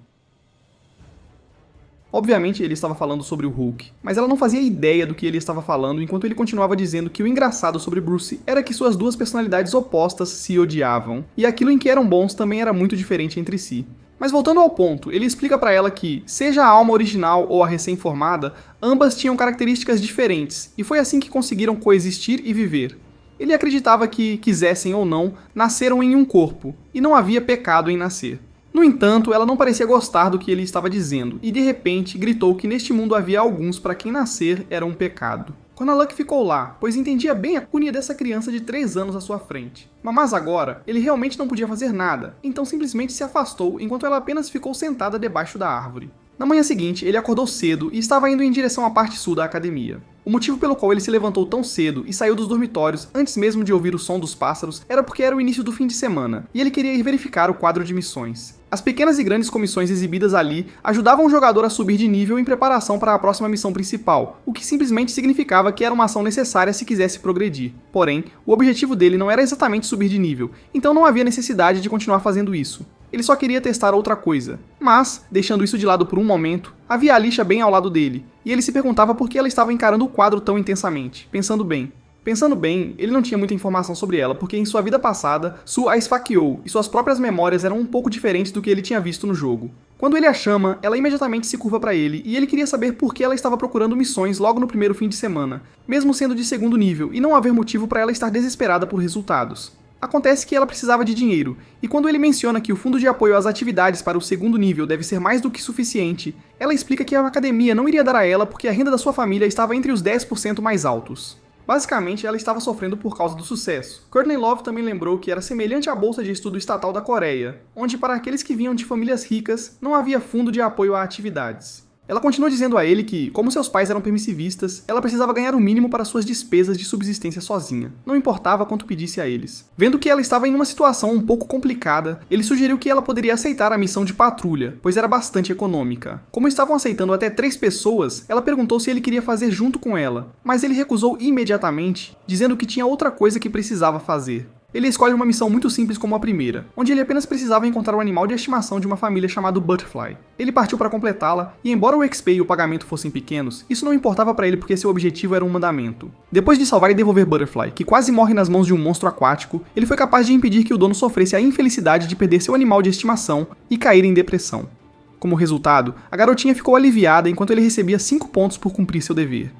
Obviamente ele estava falando sobre o Hulk, mas ela não fazia ideia do que ele estava falando enquanto ele continuava dizendo que o engraçado sobre Bruce era que suas duas personalidades opostas se odiavam, e aquilo em que eram bons também era muito diferente entre si. Mas voltando ao ponto, ele explica para ela que, seja a alma original ou a recém-formada, ambas tinham características diferentes, e foi assim que conseguiram coexistir e viver. Ele acreditava que, quisessem ou não, nasceram em um corpo, e não havia pecado em nascer. No entanto, ela não parecia gostar do que ele estava dizendo, e de repente gritou que neste mundo havia alguns para quem nascer era um pecado. Conaluk ficou lá, pois entendia bem a cunha dessa criança de 3 anos à sua frente. Mas agora, ele realmente não podia fazer nada, então simplesmente se afastou enquanto ela apenas ficou sentada debaixo da árvore. Na manhã seguinte, ele acordou cedo e estava indo em direção à parte sul da academia. O motivo pelo qual ele se levantou tão cedo e saiu dos dormitórios antes mesmo de ouvir o som dos pássaros era porque era o início do fim de semana, e ele queria ir verificar o quadro de missões. As pequenas e grandes comissões exibidas ali ajudavam o jogador a subir de nível em preparação para a próxima missão principal, o que simplesmente significava que era uma ação necessária se quisesse progredir. Porém, o objetivo dele não era exatamente subir de nível, então não havia necessidade de continuar fazendo isso. Ele só queria testar outra coisa. Mas, deixando isso de lado por um momento, havia a Alicia bem ao lado dele, e ele se perguntava por que ela estava encarando o quadro tão intensamente. Pensando bem, ele não tinha muita informação sobre ela, porque em sua vida passada, Su a esfaqueou, e suas próprias memórias eram um pouco diferentes do que ele tinha visto no jogo. Quando ele a chama, ela imediatamente se curva para ele, e ele queria saber por que ela estava procurando missões logo no primeiro fim de semana, mesmo sendo de segundo nível, e não haver motivo para ela estar desesperada por resultados. Acontece que ela precisava de dinheiro, e quando ele menciona que o fundo de apoio às atividades para o segundo nível deve ser mais do que suficiente, ela explica que a academia não iria dar a ela porque a renda da sua família estava entre os 10% mais altos. Basicamente, ela estava sofrendo por causa do sucesso. Courtney Love também lembrou que era semelhante à bolsa de estudo estatal da Coreia, onde para aqueles que vinham de famílias ricas, não havia fundo de apoio a atividades. Ela continuou dizendo a ele que, como seus pais eram permissivistas, ela precisava ganhar o mínimo para suas despesas de subsistência sozinha. Não importava quanto pedisse a eles. Vendo que ela estava em uma situação um pouco complicada, ele sugeriu que ela poderia aceitar a missão de patrulha, pois era bastante econômica. Como estavam aceitando até 3 pessoas, ela perguntou se ele queria fazer junto com ela, mas ele recusou imediatamente, dizendo que tinha outra coisa que precisava fazer. Ele escolhe uma missão muito simples como a primeira, onde ele apenas precisava encontrar um animal de estimação de uma família chamado Butterfly. Ele partiu para completá-la, e embora o XP e o pagamento fossem pequenos, isso não importava para ele porque seu objetivo era um mandamento. Depois de salvar e devolver Butterfly, que quase morre nas mãos de um monstro aquático, ele foi capaz de impedir que o dono sofresse a infelicidade de perder seu animal de estimação e cair em depressão. Como resultado, a garotinha ficou aliviada enquanto ele recebia 5 pontos por cumprir seu dever.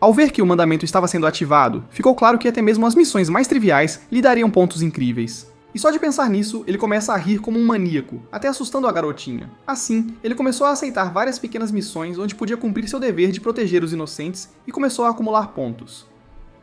Ao ver que o mandamento estava sendo ativado, ficou claro que até mesmo as missões mais triviais lhe dariam pontos incríveis. E só de pensar nisso, ele começa a rir como um maníaco, até assustando a garotinha. Assim, ele começou a aceitar várias pequenas missões onde podia cumprir seu dever de proteger os inocentes e começou a acumular pontos.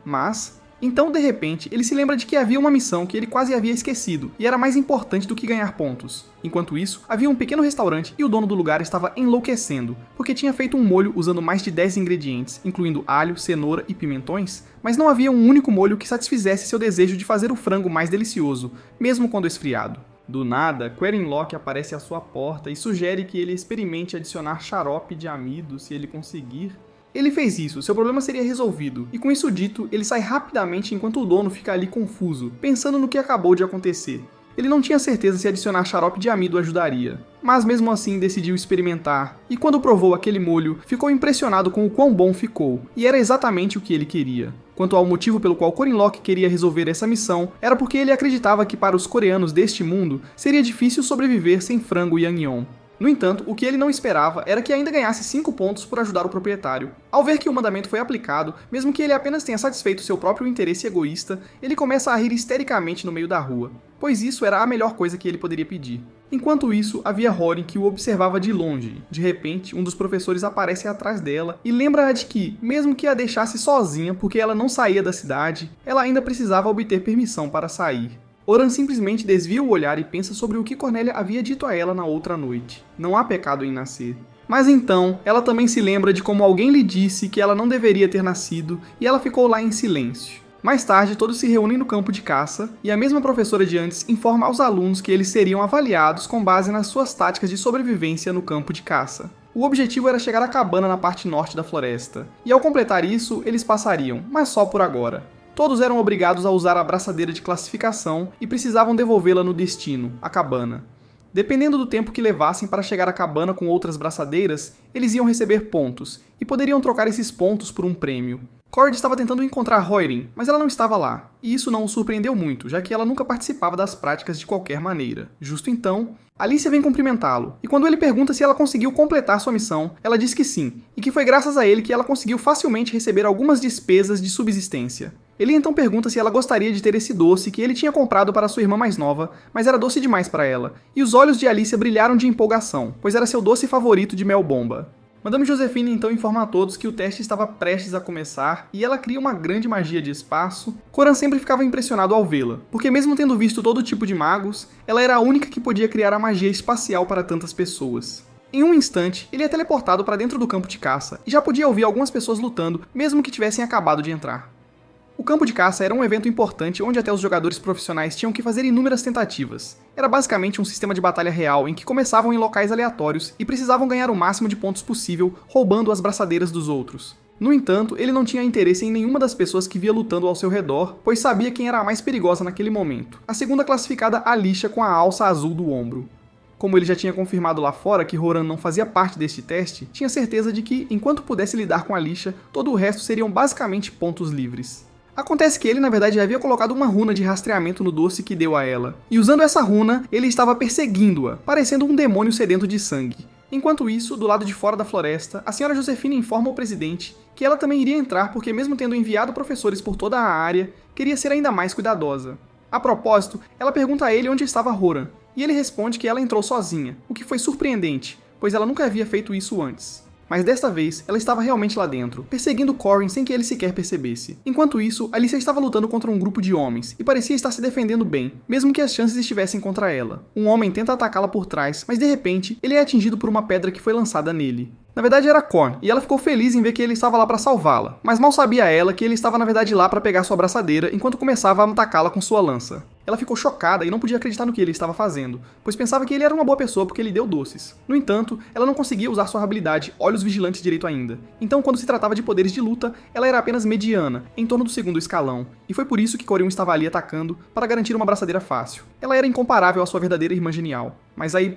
Mas, então de repente, ele se lembra de que havia uma missão que ele quase havia esquecido, e era mais importante do que ganhar pontos. Enquanto isso, havia um pequeno restaurante e o dono do lugar estava enlouquecendo, porque tinha feito um molho usando mais de 10 ingredientes, incluindo alho, cenoura e pimentões, mas não havia um único molho que satisfizesse seu desejo de fazer o frango mais delicioso, mesmo quando esfriado. Do nada, Quarren Locke aparece à sua porta e sugere que ele experimente adicionar xarope de amido se ele conseguir. Ele fez isso, seu problema seria resolvido, e com isso dito, ele sai rapidamente enquanto o dono fica ali confuso, pensando no que acabou de acontecer. Ele não tinha certeza se adicionar xarope de amido ajudaria, mas mesmo assim decidiu experimentar, e quando provou aquele molho, ficou impressionado com o quão bom ficou, e era exatamente o que ele queria. Quanto ao motivo pelo qual Quarren Locke queria resolver essa missão, era porque ele acreditava que para os coreanos deste mundo, seria difícil sobreviver sem frango Yangyeon. No entanto, o que ele não esperava era que ainda ganhasse 5 pontos por ajudar o proprietário. Ao ver que o mandamento foi aplicado, mesmo que ele apenas tenha satisfeito seu próprio interesse egoísta, ele começa a rir histericamente no meio da rua, pois isso era a melhor coisa que ele poderia pedir. Enquanto isso, havia Rory que o observava de longe. De repente, um dos professores aparece atrás dela e lembra-a de que, mesmo que a deixasse sozinha porque ela não saía da cidade, ela ainda precisava obter permissão para sair. Oran simplesmente desvia o olhar e pensa sobre o que Cornélia havia dito a ela na outra noite. Não há pecado em nascer. Mas então, ela também se lembra de como alguém lhe disse que ela não deveria ter nascido, e ela ficou lá em silêncio. Mais tarde, todos se reúnem no campo de caça, e a mesma professora de antes informa aos alunos que eles seriam avaliados com base nas suas táticas de sobrevivência no campo de caça. O objetivo era chegar à cabana na parte norte da floresta, e ao completar isso, eles passariam, mas só por agora. Todos eram obrigados a usar a braçadeira de classificação e precisavam devolvê-la no destino, a cabana. Dependendo do tempo que levassem para chegar à cabana com outras braçadeiras, eles iam receber pontos, e poderiam trocar esses pontos por um prêmio. Cord estava tentando encontrar Roirin, mas ela não estava lá, e isso não o surpreendeu muito, já que ela nunca participava das práticas de qualquer maneira. Justo então, Alicia vem cumprimentá-lo, e quando ele pergunta se ela conseguiu completar sua missão, ela diz que sim, e que foi graças a ele que ela conseguiu facilmente receber algumas despesas de subsistência. Ele então pergunta se ela gostaria de ter esse doce que ele tinha comprado para sua irmã mais nova, mas era doce demais para ela, e os olhos de Alicia brilharam de empolgação, pois era seu doce favorito de mel bomba. Madame Josephine então informa a todos que o teste estava prestes a começar e ela cria uma grande magia de espaço. Coran sempre ficava impressionado ao vê-la, porque mesmo tendo visto todo tipo de magos, ela era a única que podia criar a magia espacial para tantas pessoas. Em um instante, ele é teleportado para dentro do campo de caça e já podia ouvir algumas pessoas lutando, mesmo que tivessem acabado de entrar. O campo de caça era um evento importante onde até os jogadores profissionais tinham que fazer inúmeras tentativas. Era basicamente um sistema de batalha real em que começavam em locais aleatórios e precisavam ganhar o máximo de pontos possível, roubando as braçadeiras dos outros. No entanto, ele não tinha interesse em nenhuma das pessoas que via lutando ao seu redor, pois sabia quem era a mais perigosa naquele momento. A segunda classificada, Alicia, com a alça azul do ombro. Como ele já tinha confirmado lá fora que Horan não fazia parte deste teste, tinha certeza de que, enquanto pudesse lidar com Alicia, todo o resto seriam basicamente pontos livres. Acontece que ele, na verdade, já havia colocado uma runa de rastreamento no doce que deu a ela. E usando essa runa, ele estava perseguindo-a, parecendo um demônio sedento de sangue. Enquanto isso, do lado de fora da floresta, a senhora Josefina informa ao presidente que ela também iria entrar porque, mesmo tendo enviado professores por toda a área, queria ser ainda mais cuidadosa. A propósito, ela pergunta a ele onde estava Horan, e ele responde que ela entrou sozinha, o que foi surpreendente, pois ela nunca havia feito isso antes. Mas desta vez, ela estava realmente lá dentro, perseguindo Corrin sem que ele sequer percebesse. Enquanto isso, Alicia estava lutando contra um grupo de homens, e parecia estar se defendendo bem, mesmo que as chances estivessem contra ela. Um homem tenta atacá-la por trás, mas de repente, ele é atingido por uma pedra que foi lançada nele. Na verdade era Khorne, e ela ficou feliz em ver que ele estava lá para salvá-la, mas mal sabia ela que ele estava na verdade lá para pegar sua abraçadeira enquanto começava a atacá-la com sua lança. Ela ficou chocada e não podia acreditar no que ele estava fazendo, pois pensava que ele era uma boa pessoa porque ele deu doces. No entanto, ela não conseguia usar sua habilidade Olhos Vigilantes direito ainda. Então, quando se tratava de poderes de luta, ela era apenas mediana, em torno do segundo escalão, e foi por isso que Corium estava ali atacando para garantir uma abraçadeira fácil. Ela era incomparável à sua verdadeira irmã genial, mas aí...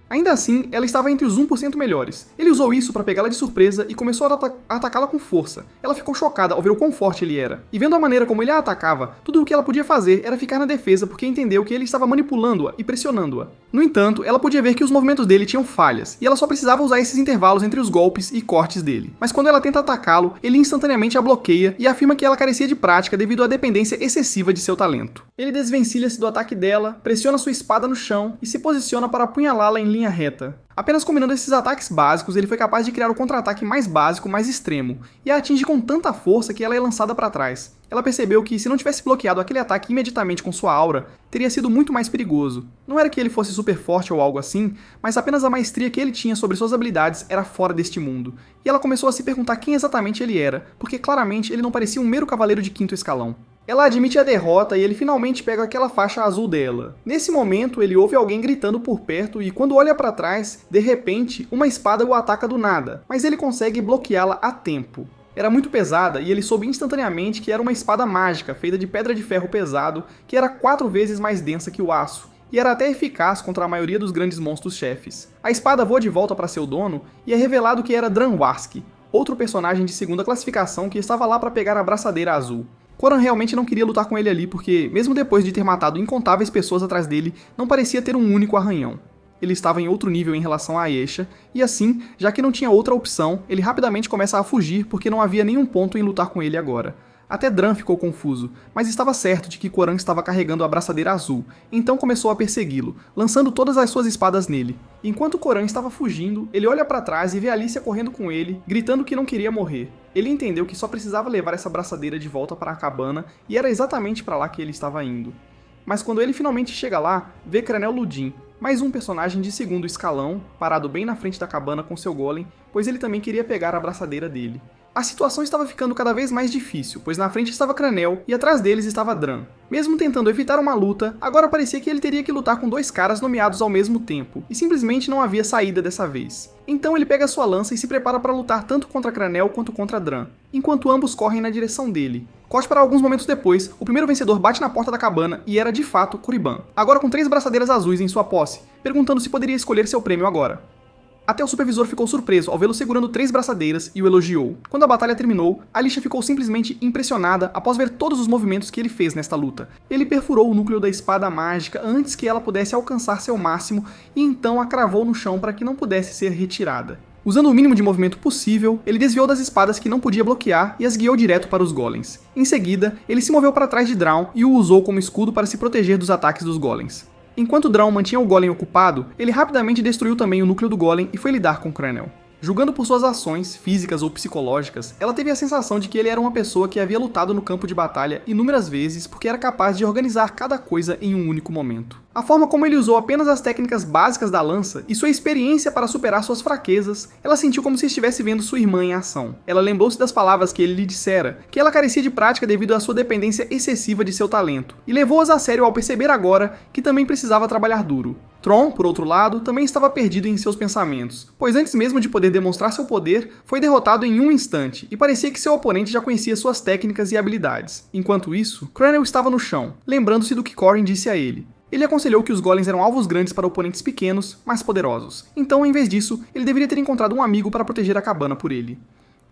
Ainda assim, ela estava entre os 1% melhores. Ele usou isso para pegá-la de surpresa e começou a atacá-la com força. Ela ficou chocada ao ver o quão forte ele era. E vendo a maneira como ele a atacava, tudo o que ela podia fazer era ficar na defesa porque entendeu que ele estava manipulando-a e pressionando-a. No entanto, ela podia ver que os movimentos dele tinham falhas, e ela só precisava usar esses intervalos entre os golpes e cortes dele. Mas quando ela tenta atacá-lo, ele instantaneamente a bloqueia e afirma que ela carecia de prática devido à dependência excessiva de seu talento. Ele desvencilha-se do ataque dela, pressiona sua espada no chão e se posiciona para apunhalá-la em linha reta. Apenas combinando esses ataques básicos, ele foi capaz de criar o contra-ataque mais básico, mais extremo, e a atinge com tanta força que ela é lançada para trás. Ela percebeu que, se não tivesse bloqueado aquele ataque imediatamente com sua aura, teria sido muito mais perigoso. Não era que ele fosse super forte ou algo assim, mas apenas a maestria que ele tinha sobre suas habilidades era fora deste mundo. E ela começou a se perguntar quem exatamente ele era, porque claramente ele não parecia um mero cavaleiro de quinto escalão. Ela admite a derrota e ele finalmente pega aquela faixa azul dela. Nesse momento, ele ouve alguém gritando por perto e quando olha para trás, de repente, uma espada o ataca do nada, mas ele consegue bloqueá-la a tempo. Era muito pesada e ele soube instantaneamente que era uma espada mágica feita de pedra de ferro pesado que era 4 vezes mais densa que o aço, e era até eficaz contra a maioria dos grandes monstros-chefes. A espada voa de volta para seu dono e é revelado que era Dran Warski, outro personagem de segunda classificação que estava lá para pegar a braçadeira azul. Corran realmente não queria lutar com ele ali porque, mesmo depois de ter matado incontáveis pessoas atrás dele, não parecia ter um único arranhão. Ele estava em outro nível em relação a Ayesha, e assim, já que não tinha outra opção, ele rapidamente começa a fugir porque não havia nenhum ponto em lutar com ele agora. Até Dran ficou confuso, mas estava certo de que Corran estava carregando a braçadeira azul, então começou a persegui-lo, lançando todas as suas espadas nele. Enquanto Corran estava fugindo, ele olha para trás e vê Alicia correndo com ele, gritando que não queria morrer. Ele entendeu que só precisava levar essa braçadeira de volta para a cabana, e era exatamente para lá que ele estava indo. Mas quando ele finalmente chega lá, vê Cranel Ludin, mais um personagem de segundo escalão, parado bem na frente da cabana com seu golem, pois ele também queria pegar a braçadeira dele. A situação estava ficando cada vez mais difícil, pois na frente estava Cranel e atrás deles estava Dran. Mesmo tentando evitar uma luta, agora parecia que ele teria que lutar com 2 caras nomeados ao mesmo tempo, e simplesmente não havia saída dessa vez. Então ele pega sua lança e se prepara para lutar tanto contra Cranel quanto contra Dran, enquanto ambos correm na direção dele. Corte para alguns momentos depois, o primeiro vencedor bate na porta da cabana e era de fato Coriban, agora com 3 braçadeiras azuis em sua posse, perguntando se poderia escolher seu prêmio agora. Até o supervisor ficou surpreso ao vê-lo segurando 3 braçadeiras e o elogiou. Quando a batalha terminou, Alicia ficou simplesmente impressionada após ver todos os movimentos que ele fez nesta luta. Ele perfurou o núcleo da espada mágica antes que ela pudesse alcançar seu máximo e então a cravou no chão para que não pudesse ser retirada. Usando o mínimo de movimento possível, ele desviou das espadas que não podia bloquear e as guiou direto para os golems. Em seguida, ele se moveu para trás de Draun e o usou como escudo para se proteger dos ataques dos golems. Enquanto Draun mantinha o golem ocupado, ele rapidamente destruiu também o núcleo do golem e foi lidar com Cranel. Julgando por suas ações, físicas ou psicológicas, ela teve a sensação de que ele era uma pessoa que havia lutado no campo de batalha inúmeras vezes porque era capaz de organizar cada coisa em um único momento. A forma como ele usou apenas as técnicas básicas da lança e sua experiência para superar suas fraquezas, ela sentiu como se estivesse vendo sua irmã em ação. Ela lembrou-se das palavras que ele lhe dissera, que ela carecia de prática devido à sua dependência excessiva de seu talento, e levou-as a sério ao perceber agora que também precisava trabalhar duro. Tron, por outro lado, também estava perdido em seus pensamentos, pois antes mesmo de poder demonstrar seu poder, foi derrotado em um instante, e parecia que seu oponente já conhecia suas técnicas e habilidades. Enquanto isso, Cranel estava no chão, lembrando-se do que Corrin disse a ele. Ele aconselhou que os golems eram alvos grandes para oponentes pequenos, mas poderosos. Então, em vez disso, ele deveria ter encontrado um amigo para proteger a cabana por ele.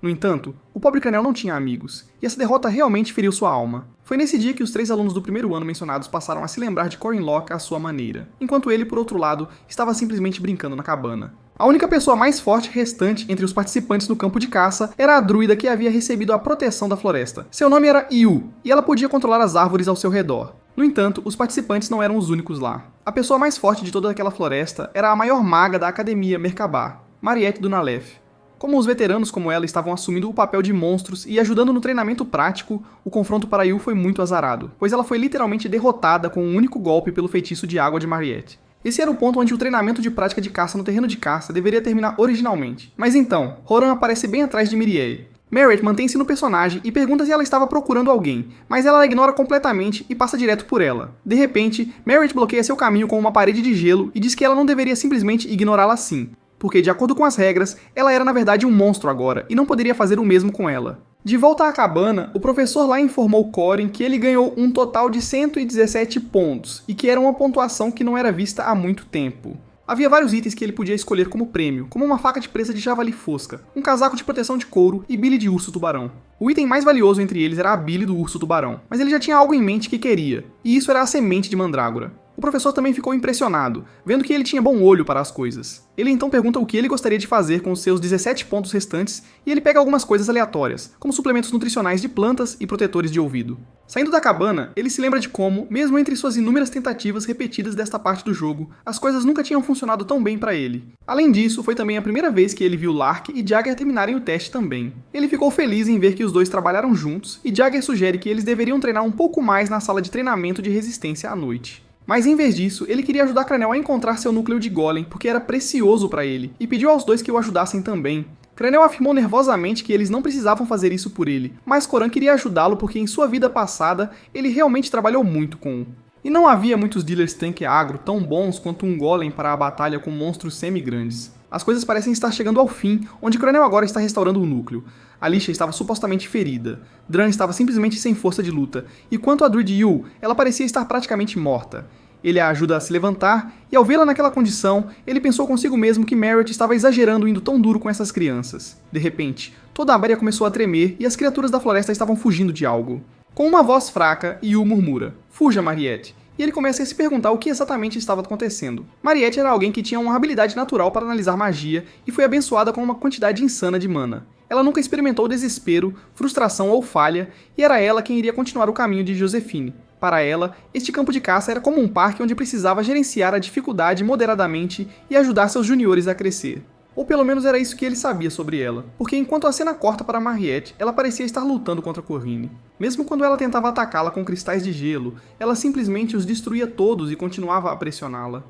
No entanto, o pobre Cranel não tinha amigos, e essa derrota realmente feriu sua alma. Foi nesse dia que os 3 alunos do primeiro ano mencionados passaram a se lembrar de Corin Locke à sua maneira, enquanto ele, por outro lado, estava simplesmente brincando na cabana. A única pessoa mais forte restante entre os participantes do campo de caça era a druida que havia recebido a proteção da floresta. Seu nome era Yu, e ela podia controlar as árvores ao seu redor. No entanto, os participantes não eram os únicos lá. A pessoa mais forte de toda aquela floresta era a maior maga da Academia Merkabah, Mariette Dunalef. Como os veteranos como ela estavam assumindo o papel de monstros e ajudando no treinamento prático, o confronto para Yu foi muito azarado, pois ela foi literalmente derrotada com um único golpe pelo feitiço de água de Mariette. Esse era o ponto onde o treinamento de prática de caça no terreno de caça deveria terminar originalmente. Mas então, Horan aparece bem atrás de Mireille. Mariette mantém-se no personagem e pergunta se ela estava procurando alguém, mas ela a ignora completamente e passa direto por ela. De repente, Mariette bloqueia seu caminho com uma parede de gelo e diz que ela não deveria simplesmente ignorá-la assim, porque, de acordo com as regras, ela era na verdade um monstro agora e não poderia fazer o mesmo com ela. De volta à cabana, o professor lá informou Corin que ele ganhou um total de 117 pontos, e que era uma pontuação que não era vista há muito tempo. Havia vários itens que ele podia escolher como prêmio, como uma faca de presa de javali fosca, um casaco de proteção de couro e bile de urso-tubarão. O item mais valioso entre eles era a bile do urso-tubarão, mas ele já tinha algo em mente que queria, e isso era a semente de mandrágora. O professor também ficou impressionado, vendo que ele tinha bom olho para as coisas. Ele então pergunta o que ele gostaria de fazer com os seus 17 pontos restantes e ele pega algumas coisas aleatórias, como suplementos nutricionais de plantas e protetores de ouvido. Saindo da cabana, ele se lembra de como, mesmo entre suas inúmeras tentativas repetidas desta parte do jogo, as coisas nunca tinham funcionado tão bem para ele. Além disso, foi também a primeira vez que ele viu Lark e Jagger terminarem o teste também. Ele ficou feliz em ver que os dois trabalharam juntos e Jagger sugere que eles deveriam treinar um pouco mais na sala de treinamento de resistência à noite. Mas em vez disso, ele queria ajudar Cranel a encontrar seu núcleo de golem, porque era precioso para ele, e pediu aos dois que o ajudassem também. Cranel afirmou nervosamente que eles não precisavam fazer isso por ele, mas Coran queria ajudá-lo porque em sua vida passada, ele realmente trabalhou muito com um. E não havia muitos dealers tanque agro tão bons quanto um golem para a batalha com monstros semi-grandes. As coisas parecem estar chegando ao fim, onde Cranel agora está restaurando o núcleo. Alicia estava supostamente ferida, Dran estava simplesmente sem força de luta, e quanto a Druid Yu, ela parecia estar praticamente morta. Ele a ajuda a se levantar, e ao vê-la naquela condição, ele pensou consigo mesmo que Mariette estava exagerando indo tão duro com essas crianças. De repente, toda a área começou a tremer e as criaturas da floresta estavam fugindo de algo. Com uma voz fraca, Yu murmura: "Fuja, Mariette." E ele começa a se perguntar o que exatamente estava acontecendo. Mariette era alguém que tinha uma habilidade natural para analisar magia e foi abençoada com uma quantidade insana de mana. Ela nunca experimentou desespero, frustração ou falha, e era ela quem iria continuar o caminho de Josephine. Para ela, este campo de caça era como um parque onde precisava gerenciar a dificuldade moderadamente e ajudar seus juniores a crescer. Ou pelo menos era isso que ele sabia sobre ela, porque enquanto a cena corta para Mariette, ela parecia estar lutando contra Corinne. Mesmo quando ela tentava atacá-la com cristais de gelo, ela simplesmente os destruía todos e continuava a pressioná-la.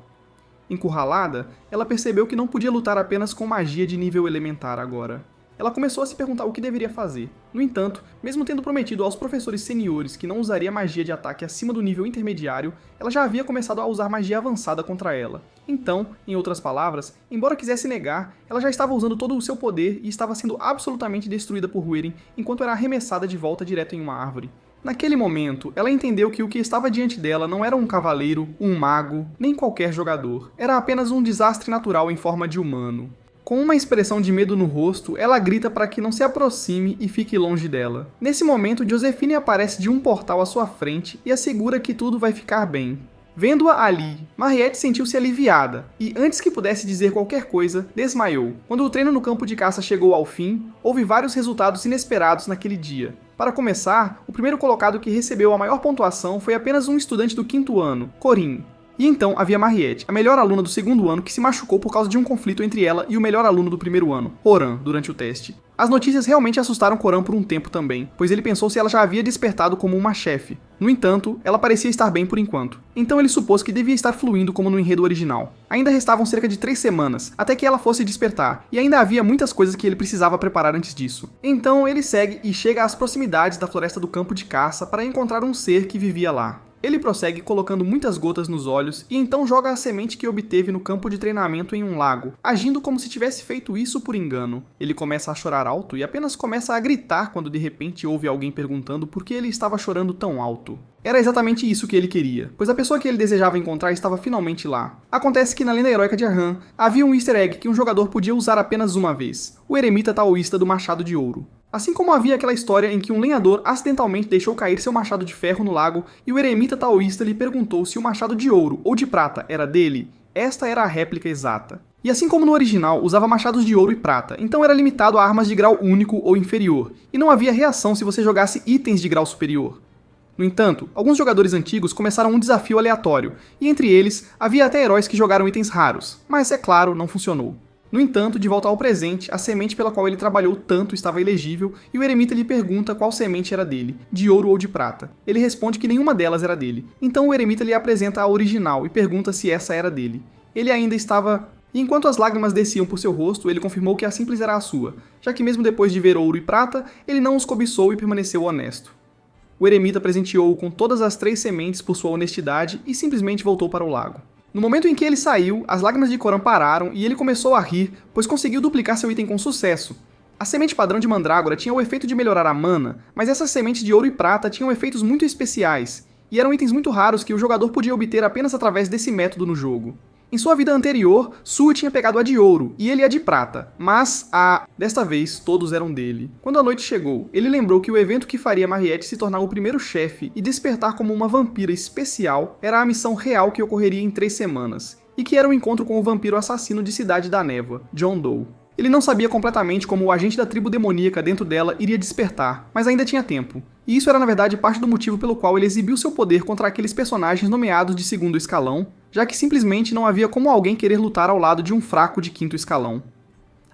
Encurralada, ela percebeu que não podia lutar apenas com magia de nível elementar agora. Ela começou a se perguntar o que deveria fazer. No entanto, mesmo tendo prometido aos professores seniores que não usaria magia de ataque acima do nível intermediário, ela já havia começado a usar magia avançada contra ela. Então, em outras palavras, embora quisesse negar, ela já estava usando todo o seu poder e estava sendo absolutamente destruída por Huirin enquanto era arremessada de volta direto em uma árvore. Naquele momento, ela entendeu que o que estava diante dela não era um cavaleiro, um mago, nem qualquer jogador. Era apenas um desastre natural em forma de humano. Com uma expressão de medo no rosto, ela grita para que não se aproxime e fique longe dela. Nesse momento, Josephine aparece de um portal à sua frente e assegura que tudo vai ficar bem. Vendo-a ali, Mariette sentiu-se aliviada e, antes que pudesse dizer qualquer coisa, desmaiou. Quando o treino no campo de caça chegou ao fim, houve vários resultados inesperados naquele dia. Para começar, o primeiro colocado que recebeu a maior pontuação foi apenas um estudante do 5º ano, Corinne. E então havia Mariette, a melhor aluna do 2º ano que se machucou por causa de um conflito entre ela e o melhor aluno do 1º ano, Horan, durante o teste. As notícias realmente assustaram Coran por um tempo também, pois ele pensou se ela já havia despertado como uma chefe. No entanto, ela parecia estar bem por enquanto. Então ele supôs que devia estar fluindo como no enredo original. Ainda restavam cerca de 3 semanas, até que ela fosse despertar, e ainda havia muitas coisas que ele precisava preparar antes disso. Então ele segue e chega às proximidades da floresta do campo de caça para encontrar um ser que vivia lá. Ele prossegue colocando muitas gotas nos olhos e então joga a semente que obteve no campo de treinamento em um lago, agindo como se tivesse feito isso por engano. Ele começa a chorar alto e apenas começa a gritar quando de repente ouve alguém perguntando por que ele estava chorando tão alto. Era exatamente isso que ele queria, pois a pessoa que ele desejava encontrar estava finalmente lá. Acontece que na lenda heróica de Arran, havia um easter egg que um jogador podia usar apenas uma vez, o eremita taoísta do Machado de Ouro. Assim como havia aquela história em que um lenhador acidentalmente deixou cair seu machado de ferro no lago e o eremita taoísta lhe perguntou se o machado de ouro ou de prata era dele, esta era a réplica exata. E assim como no original, usava machados de ouro e prata, então era limitado a armas de grau único ou inferior, e não havia reação se você jogasse itens de grau superior. No entanto, alguns jogadores antigos começaram um desafio aleatório, e entre eles, havia até heróis que jogaram itens raros, mas é claro, não funcionou. No entanto, de volta ao presente, a semente pela qual ele trabalhou tanto estava elegível, e o eremita lhe pergunta qual semente era dele, de ouro ou de prata. Ele responde que nenhuma delas era dele, então o eremita lhe apresenta a original e pergunta se essa era dele. Ele ainda estava... E enquanto as lágrimas desciam por seu rosto, ele confirmou que a simples era a sua, já que mesmo depois de ver ouro e prata, ele não os cobiçou e permaneceu honesto. O eremita presenteou-o com todas as 3 sementes por sua honestidade e simplesmente voltou para o lago. No momento em que ele saiu, as lágrimas de Coran pararam e ele começou a rir, pois conseguiu duplicar seu item com sucesso. A semente padrão de mandrágora tinha o efeito de melhorar a mana, mas essas sementes de ouro e prata tinham efeitos muito especiais, e eram itens muito raros que o jogador podia obter apenas através desse método no jogo. Em sua vida anterior, Sue tinha pegado a de ouro e ele a de prata, mas desta vez, todos eram dele. Quando a noite chegou, ele lembrou que o evento que faria Mariette se tornar o primeiro chefe e despertar como uma vampira especial era a missão real que ocorreria em 3 semanas, e que era o encontro com o vampiro assassino de Cidade da Névoa, John Doe. Ele não sabia completamente como o agente da tribo demoníaca dentro dela iria despertar, mas ainda tinha tempo. E isso era na verdade parte do motivo pelo qual ele exibiu seu poder contra aqueles personagens nomeados de 2º escalão, já que simplesmente não havia como alguém querer lutar ao lado de um fraco de 5º escalão.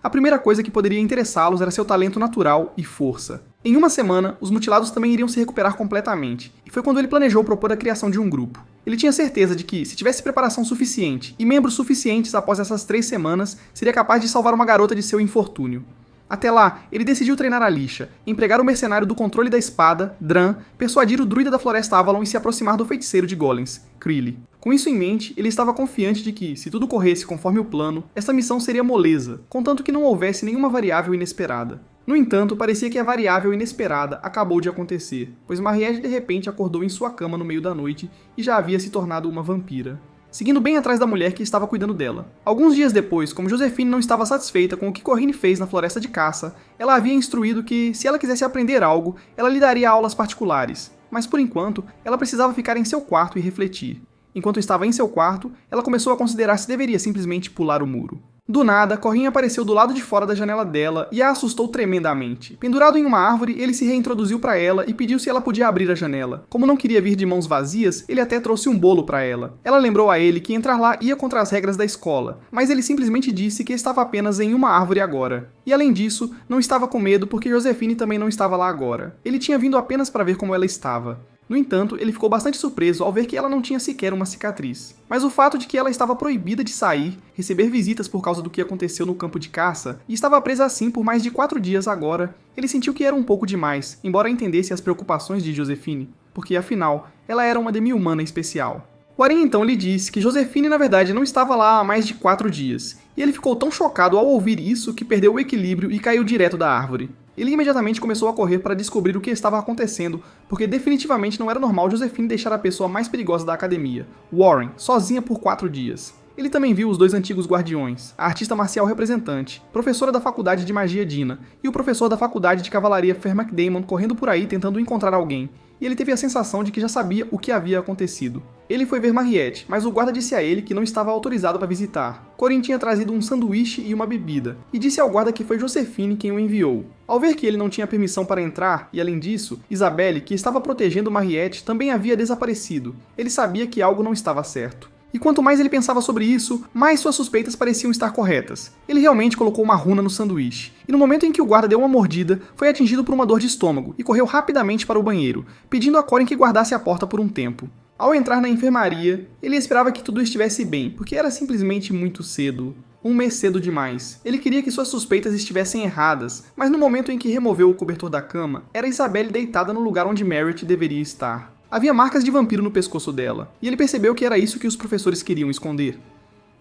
A primeira coisa que poderia interessá-los era seu talento natural e força. Em uma semana, os mutilados também iriam se recuperar completamente, e foi quando ele planejou propor a criação de um grupo. Ele tinha certeza de que, se tivesse preparação suficiente e membros suficientes após essas 3 semanas, seria capaz de salvar uma garota de seu infortúnio. Até lá, ele decidiu treinar a lixa, empregar o mercenário do controle da espada, Dran, persuadir o druida da Floresta Avalon e se aproximar do feiticeiro de golems, Krilly. Com isso em mente, ele estava confiante de que, se tudo corresse conforme o plano, essa missão seria moleza, contanto que não houvesse nenhuma variável inesperada. No entanto, parecia que a variável inesperada acabou de acontecer, pois Mariette de repente acordou em sua cama no meio da noite e já havia se tornado uma vampira, seguindo bem atrás da mulher que estava cuidando dela. Alguns dias depois, como Josephine não estava satisfeita com o que Corinne fez na floresta de caça, ela havia instruído que, se ela quisesse aprender algo, ela lhe daria aulas particulares, mas por enquanto, ela precisava ficar em seu quarto e refletir. Enquanto estava em seu quarto, ela começou a considerar se deveria simplesmente pular o muro. Do nada, Corinne apareceu do lado de fora da janela dela e a assustou tremendamente. Pendurado em uma árvore, ele se reintroduziu para ela e pediu se ela podia abrir a janela. Como não queria vir de mãos vazias, ele até trouxe um bolo para ela. Ela lembrou a ele que entrar lá ia contra as regras da escola, mas ele simplesmente disse que estava apenas em uma árvore agora. E além disso, não estava com medo porque Josephine também não estava lá agora. Ele tinha vindo apenas para ver como ela estava. No entanto, ele ficou bastante surpreso ao ver que ela não tinha sequer uma cicatriz. Mas o fato de que ela estava proibida de sair, receber visitas por causa do que aconteceu no campo de caça, e estava presa assim por mais de 4 dias agora, ele sentiu que era um pouco demais, embora entendesse as preocupações de Josephine, porque afinal, ela era uma demi-humana especial. Warren então lhe disse que Josephine na verdade não estava lá há mais de 4 dias, e ele ficou tão chocado ao ouvir isso que perdeu o equilíbrio e caiu direto da árvore. Ele imediatamente começou a correr para descobrir o que estava acontecendo, porque definitivamente não era normal Josephine deixar a pessoa mais perigosa da academia, Warren, sozinha por 4 dias. Ele também viu os 2 antigos guardiões, a artista marcial representante, professora da faculdade de magia Dina, e o professor da faculdade de cavalaria Fairmacdaemon correndo por aí tentando encontrar alguém, e ele teve a sensação de que já sabia o que havia acontecido. Ele foi ver Mariette, mas o guarda disse a ele que não estava autorizado para visitar. Corinne tinha trazido um sanduíche e uma bebida, e disse ao guarda que foi Josephine quem o enviou. Ao ver que ele não tinha permissão para entrar, e além disso, Isabelle, que estava protegendo Mariette, também havia desaparecido. Ele sabia que algo não estava certo. E quanto mais ele pensava sobre isso, mais suas suspeitas pareciam estar corretas. Ele realmente colocou uma runa no sanduíche, e no momento em que o guarda deu uma mordida, foi atingido por uma dor de estômago e correu rapidamente para o banheiro, pedindo a Corinne que guardasse a porta por um tempo. Ao entrar na enfermaria, ele esperava que tudo estivesse bem, porque era simplesmente muito cedo. Um mês cedo demais. Ele queria que suas suspeitas estivessem erradas, mas no momento em que removeu o cobertor da cama, era Isabelle deitada no lugar onde Mariette deveria estar. Havia marcas de vampiro no pescoço dela, e ele percebeu que era isso que os professores queriam esconder.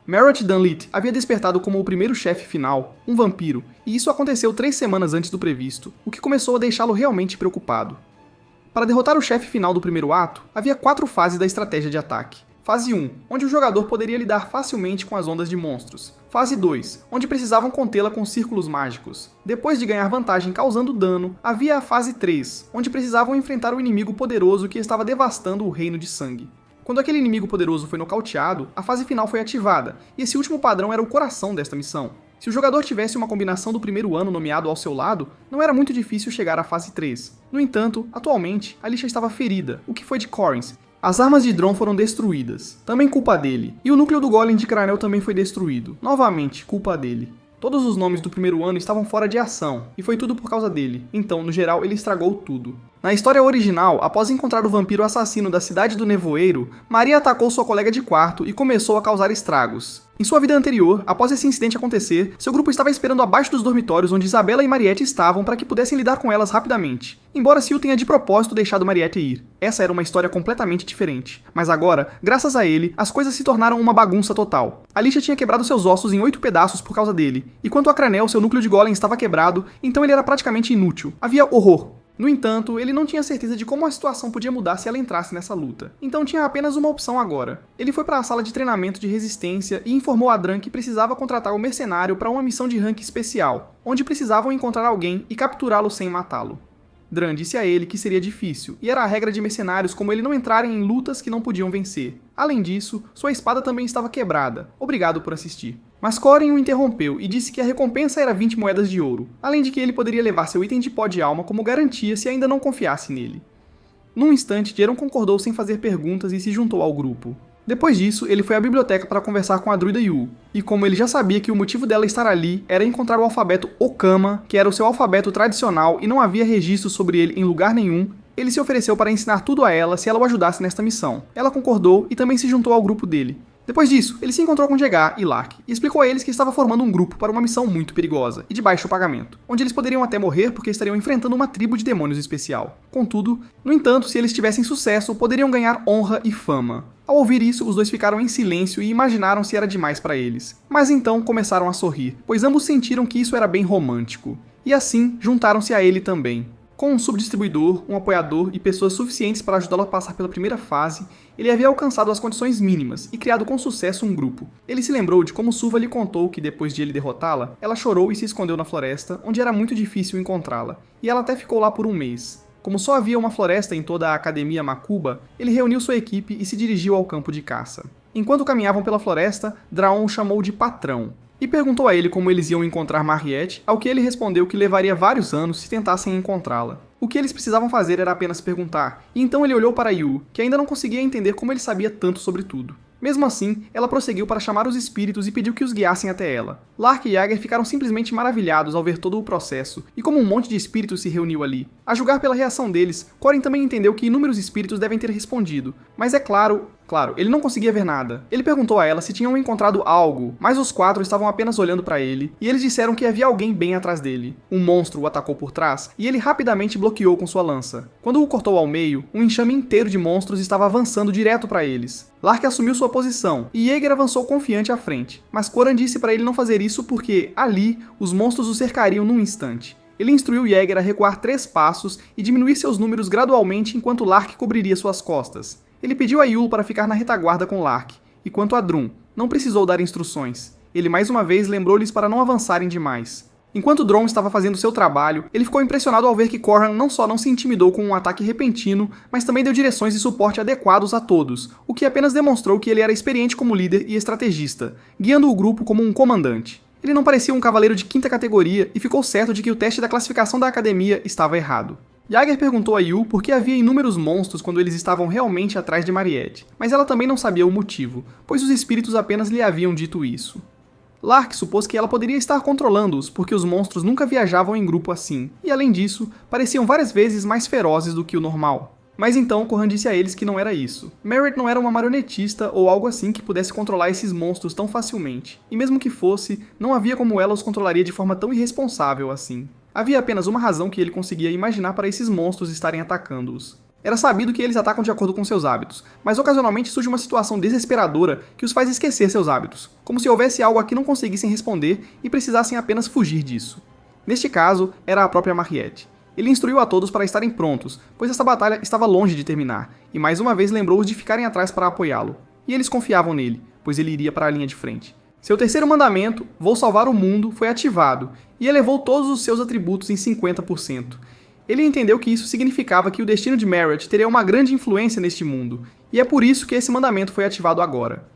Mariette Dunlit havia despertado como o primeiro chefe final, um vampiro, e isso aconteceu 3 semanas antes do previsto, o que começou a deixá-lo realmente preocupado. Para derrotar o chefe final do primeiro ato, havia 4 fases da estratégia de ataque. Fase 1, onde o jogador poderia lidar facilmente com as ondas de monstros. Fase 2, onde precisavam contê-la com círculos mágicos. Depois de ganhar vantagem causando dano, havia a fase 3, onde precisavam enfrentar o inimigo poderoso que estava devastando o Reino de Sangue. Quando aquele inimigo poderoso foi nocauteado, a fase final foi ativada, e esse último padrão era o coração desta missão. Se o jogador tivesse uma combinação do primeiro ano nomeado ao seu lado, não era muito difícil chegar à fase 3. No entanto, atualmente, Alicia estava ferida, o que foi de Corins. As armas de Dromm foram destruídas, também culpa dele, e o núcleo do Golem de Cranel também foi destruído, novamente culpa dele. Todos os nomes do primeiro ano estavam fora de ação, e foi tudo por causa dele, então, no geral, ele estragou tudo. Na história original, após encontrar o vampiro assassino da Cidade do Nevoeiro, Maria atacou sua colega de quarto e começou a causar estragos. Em sua vida anterior, após esse incidente acontecer, seu grupo estava esperando abaixo dos dormitórios onde Isabela e Mariette estavam para que pudessem lidar com elas rapidamente. Embora Sil tenha de propósito deixado Mariette ir. Essa era uma história completamente diferente. Mas agora, graças a ele, as coisas se tornaram uma bagunça total. Alicia tinha quebrado seus ossos em 8 pedaços por causa dele, e quanto a Cranel, seu núcleo de golem estava quebrado, então ele era praticamente inútil. Havia horror. No entanto, ele não tinha certeza de como a situação podia mudar se ela entrasse nessa luta. Então tinha apenas uma opção agora. Ele foi para a sala de treinamento de resistência e informou a Dran que precisava contratar o mercenário para uma missão de rank especial, onde precisavam encontrar alguém e capturá-lo sem matá-lo. Dran disse a ele que seria difícil, e era a regra de mercenários como ele não entrarem em lutas que não podiam vencer. Além disso, sua espada também estava quebrada. Obrigado por assistir. Mas Corin o interrompeu e disse que a recompensa era 20 moedas de ouro, além de que ele poderia levar seu item de pó de alma como garantia se ainda não confiasse nele. Num instante, Jeron concordou sem fazer perguntas e se juntou ao grupo. Depois disso, ele foi à biblioteca para conversar com a druida Yu, e como ele já sabia que o motivo dela estar ali era encontrar o alfabeto Okama, que era o seu alfabeto tradicional e não havia registro sobre ele em lugar nenhum, ele se ofereceu para ensinar tudo a ela se ela o ajudasse nesta missão. Ela concordou e também se juntou ao grupo dele. Depois disso, ele se encontrou com Jegar e Lark, e explicou a eles que estava formando um grupo para uma missão muito perigosa e de baixo pagamento, onde eles poderiam até morrer porque estariam enfrentando uma tribo de demônios especial. Contudo, no entanto, se eles tivessem sucesso, poderiam ganhar honra e fama. Ao ouvir isso, os dois ficaram em silêncio e imaginaram se era demais para eles. Mas então começaram a sorrir, pois ambos sentiram que isso era bem romântico. E assim, juntaram-se a ele também. Com um subdistribuidor, um apoiador e pessoas suficientes para ajudá-lo a passar pela primeira fase, ele havia alcançado as condições mínimas e criado com sucesso um grupo. Ele se lembrou de como Suva lhe contou que, depois de ele derrotá-la, ela chorou e se escondeu na floresta, onde era muito difícil encontrá-la, e ela até ficou lá por um mês. Como só havia uma floresta em toda a Academia Makuba, ele reuniu sua equipe e se dirigiu ao campo de caça. Enquanto caminhavam pela floresta, Draon o chamou de patrão, e perguntou a ele como eles iam encontrar Mariette, ao que ele respondeu que levaria vários anos se tentassem encontrá-la. O que eles precisavam fazer era apenas perguntar, e então ele olhou para Yu, que ainda não conseguia entender como ele sabia tanto sobre tudo. Mesmo assim, ela prosseguiu para chamar os espíritos e pediu que os guiassem até ela. Lark e Jaeger ficaram simplesmente maravilhados ao ver todo o processo, e como um monte de espíritos se reuniu ali. A julgar pela reação deles, Corin também entendeu que inúmeros espíritos devem ter respondido, mas é claro, ele não conseguia ver nada. Ele perguntou a ela se tinham encontrado algo, mas os 4 estavam apenas olhando para ele, e eles disseram que havia alguém bem atrás dele. Um monstro o atacou por trás, e ele rapidamente bloqueou com sua lança. Quando o cortou ao meio, um enxame inteiro de monstros estava avançando direto para eles. Lark assumiu sua posição, e Jaeger avançou confiante à frente, mas Coran disse para ele não fazer isso porque, ali, os monstros o cercariam num instante. Ele instruiu Jaeger a recuar 3 passos e diminuir seus números gradualmente enquanto Lark cobriria suas costas. Ele pediu a Yul para ficar na retaguarda com Lark, e quanto a Drum, não precisou dar instruções. Ele mais uma vez lembrou-lhes para não avançarem demais. Enquanto Dromm estava fazendo seu trabalho, ele ficou impressionado ao ver que Corran não só não se intimidou com um ataque repentino, mas também deu direções e suporte adequados a todos, o que apenas demonstrou que ele era experiente como líder e estrategista, guiando o grupo como um comandante. Ele não parecia um cavaleiro de 5ª categoria e ficou certo de que o teste da classificação da academia estava errado. Jaeger perguntou a Yu por que havia inúmeros monstros quando eles estavam realmente atrás de Mariette, mas ela também não sabia o motivo, pois os espíritos apenas lhe haviam dito isso. Lark supôs que ela poderia estar controlando-os porque os monstros nunca viajavam em grupo assim, e além disso, pareciam várias vezes mais ferozes do que o normal. Mas então Corran disse a eles que não era isso. Merritt não era uma marionetista ou algo assim que pudesse controlar esses monstros tão facilmente, e mesmo que fosse, não havia como ela os controlaria de forma tão irresponsável assim. Havia apenas uma razão que ele conseguia imaginar para esses monstros estarem atacando-os. Era sabido que eles atacam de acordo com seus hábitos, mas ocasionalmente surge uma situação desesperadora que os faz esquecer seus hábitos, como se houvesse algo a que não conseguissem responder e precisassem apenas fugir disso. Neste caso, era a própria Mariette. Ele instruiu a todos para estarem prontos, pois essa batalha estava longe de terminar, e mais uma vez lembrou-os de ficarem atrás para apoiá-lo. E eles confiavam nele, pois ele iria para a linha de frente. Seu terceiro mandamento, vou salvar o mundo, foi ativado, e elevou todos os seus atributos em 50%. Ele entendeu que isso significava que o destino de Marriott teria uma grande influência neste mundo, e é por isso que esse mandamento foi ativado agora.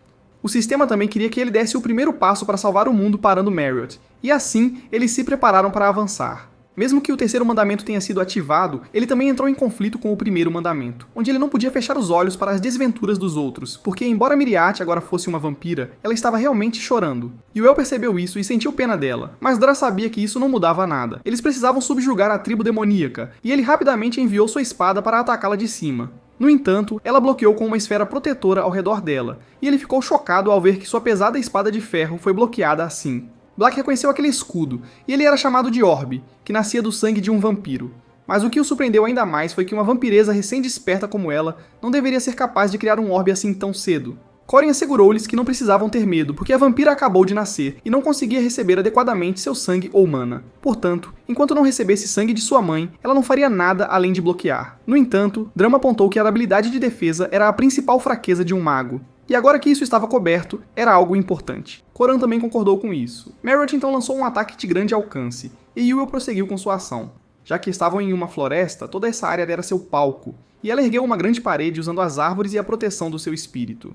O sistema também queria que ele desse o primeiro passo para salvar o mundo parando Marriott, e assim eles se prepararam para avançar. Mesmo que o terceiro mandamento tenha sido ativado, ele também entrou em conflito com o primeiro mandamento, onde ele não podia fechar os olhos para as desventuras dos outros, porque embora Miriate agora fosse uma vampira, ela estava realmente chorando. Yuel percebeu isso e sentiu pena dela, mas Dra sabia que isso não mudava nada. Eles precisavam subjugar a tribo demoníaca, e ele rapidamente enviou sua espada para atacá-la de cima. No entanto, ela bloqueou com uma esfera protetora ao redor dela, e ele ficou chocado ao ver que sua pesada espada de ferro foi bloqueada assim. Black reconheceu aquele escudo, e ele era chamado de Orbe, que nascia do sangue de um vampiro. Mas o que o surpreendeu ainda mais foi que uma vampiresa recém-desperta como ela não deveria ser capaz de criar um orbe assim tão cedo. Corien assegurou-lhes que não precisavam ter medo, porque a vampira acabou de nascer e não conseguia receber adequadamente seu sangue ou mana. Portanto, enquanto não recebesse sangue de sua mãe, ela não faria nada além de bloquear. No entanto, Drama apontou que a habilidade de defesa era a principal fraqueza de um mago. E agora que isso estava coberto, era algo importante. Coran também concordou com isso. Marriott então lançou um ataque de grande alcance, e Yuel prosseguiu com sua ação. Já que estavam em uma floresta, toda essa área era seu palco, e ela ergueu uma grande parede usando as árvores e a proteção do seu espírito.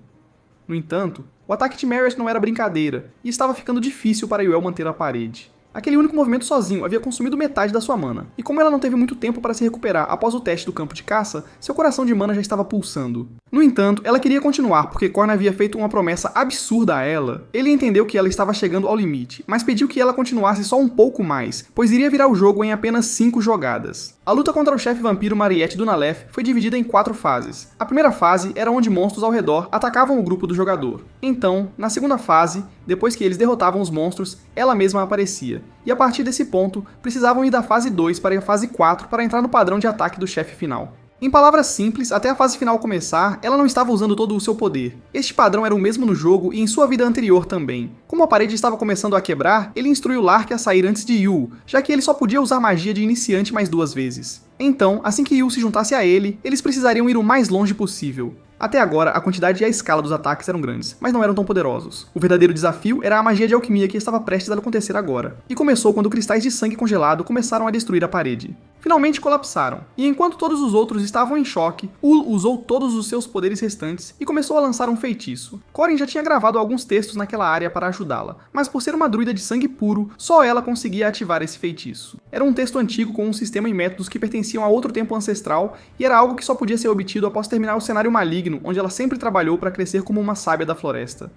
No entanto, o ataque de Marriott não era brincadeira, e estava ficando difícil para Yuel manter a parede. Aquele único movimento sozinho havia consumido metade da sua mana, e como ela não teve muito tempo para se recuperar após o teste do campo de caça, seu coração de mana já estava pulsando. No entanto, ela queria continuar porque Khorne havia feito uma promessa absurda a ela. Ele entendeu que ela estava chegando ao limite, mas pediu que ela continuasse só um pouco mais, pois iria virar o jogo em apenas 5 jogadas. A luta contra o chefe vampiro Mariette do Nalef foi dividida em 4 fases. A primeira fase era onde monstros ao redor atacavam o grupo do jogador. Então, na segunda fase, depois que eles derrotavam os monstros, ela mesma aparecia. E a partir desse ponto, precisavam ir da fase 2 para a fase 4 para entrar no padrão de ataque do chefe final. Em palavras simples, até a fase final começar, ela não estava usando todo o seu poder. Este padrão era o mesmo no jogo e em sua vida anterior também. Como a parede estava começando a quebrar, ele instruiu Lark a sair antes de Yu, já que ele só podia usar magia de iniciante mais 2 vezes. Então, assim que Yu se juntasse a ele, eles precisariam ir o mais longe possível. Até agora, a quantidade e a escala dos ataques eram grandes, mas não eram tão poderosos. O verdadeiro desafio era a magia de alquimia que estava prestes a acontecer agora, e começou quando cristais de sangue congelado começaram a destruir a parede. Finalmente colapsaram, e enquanto todos os outros estavam em choque, Ul usou todos os seus poderes restantes e começou a lançar um feitiço. Corien já tinha gravado alguns textos naquela área para ajudá-la, mas por ser uma druida de sangue puro, só ela conseguia ativar esse feitiço. Era um texto antigo com um sistema e métodos que pertenciam a outro tempo ancestral, e era algo que só podia ser obtido após terminar o cenário maligno, onde ela sempre trabalhou para crescer como uma sábia da floresta.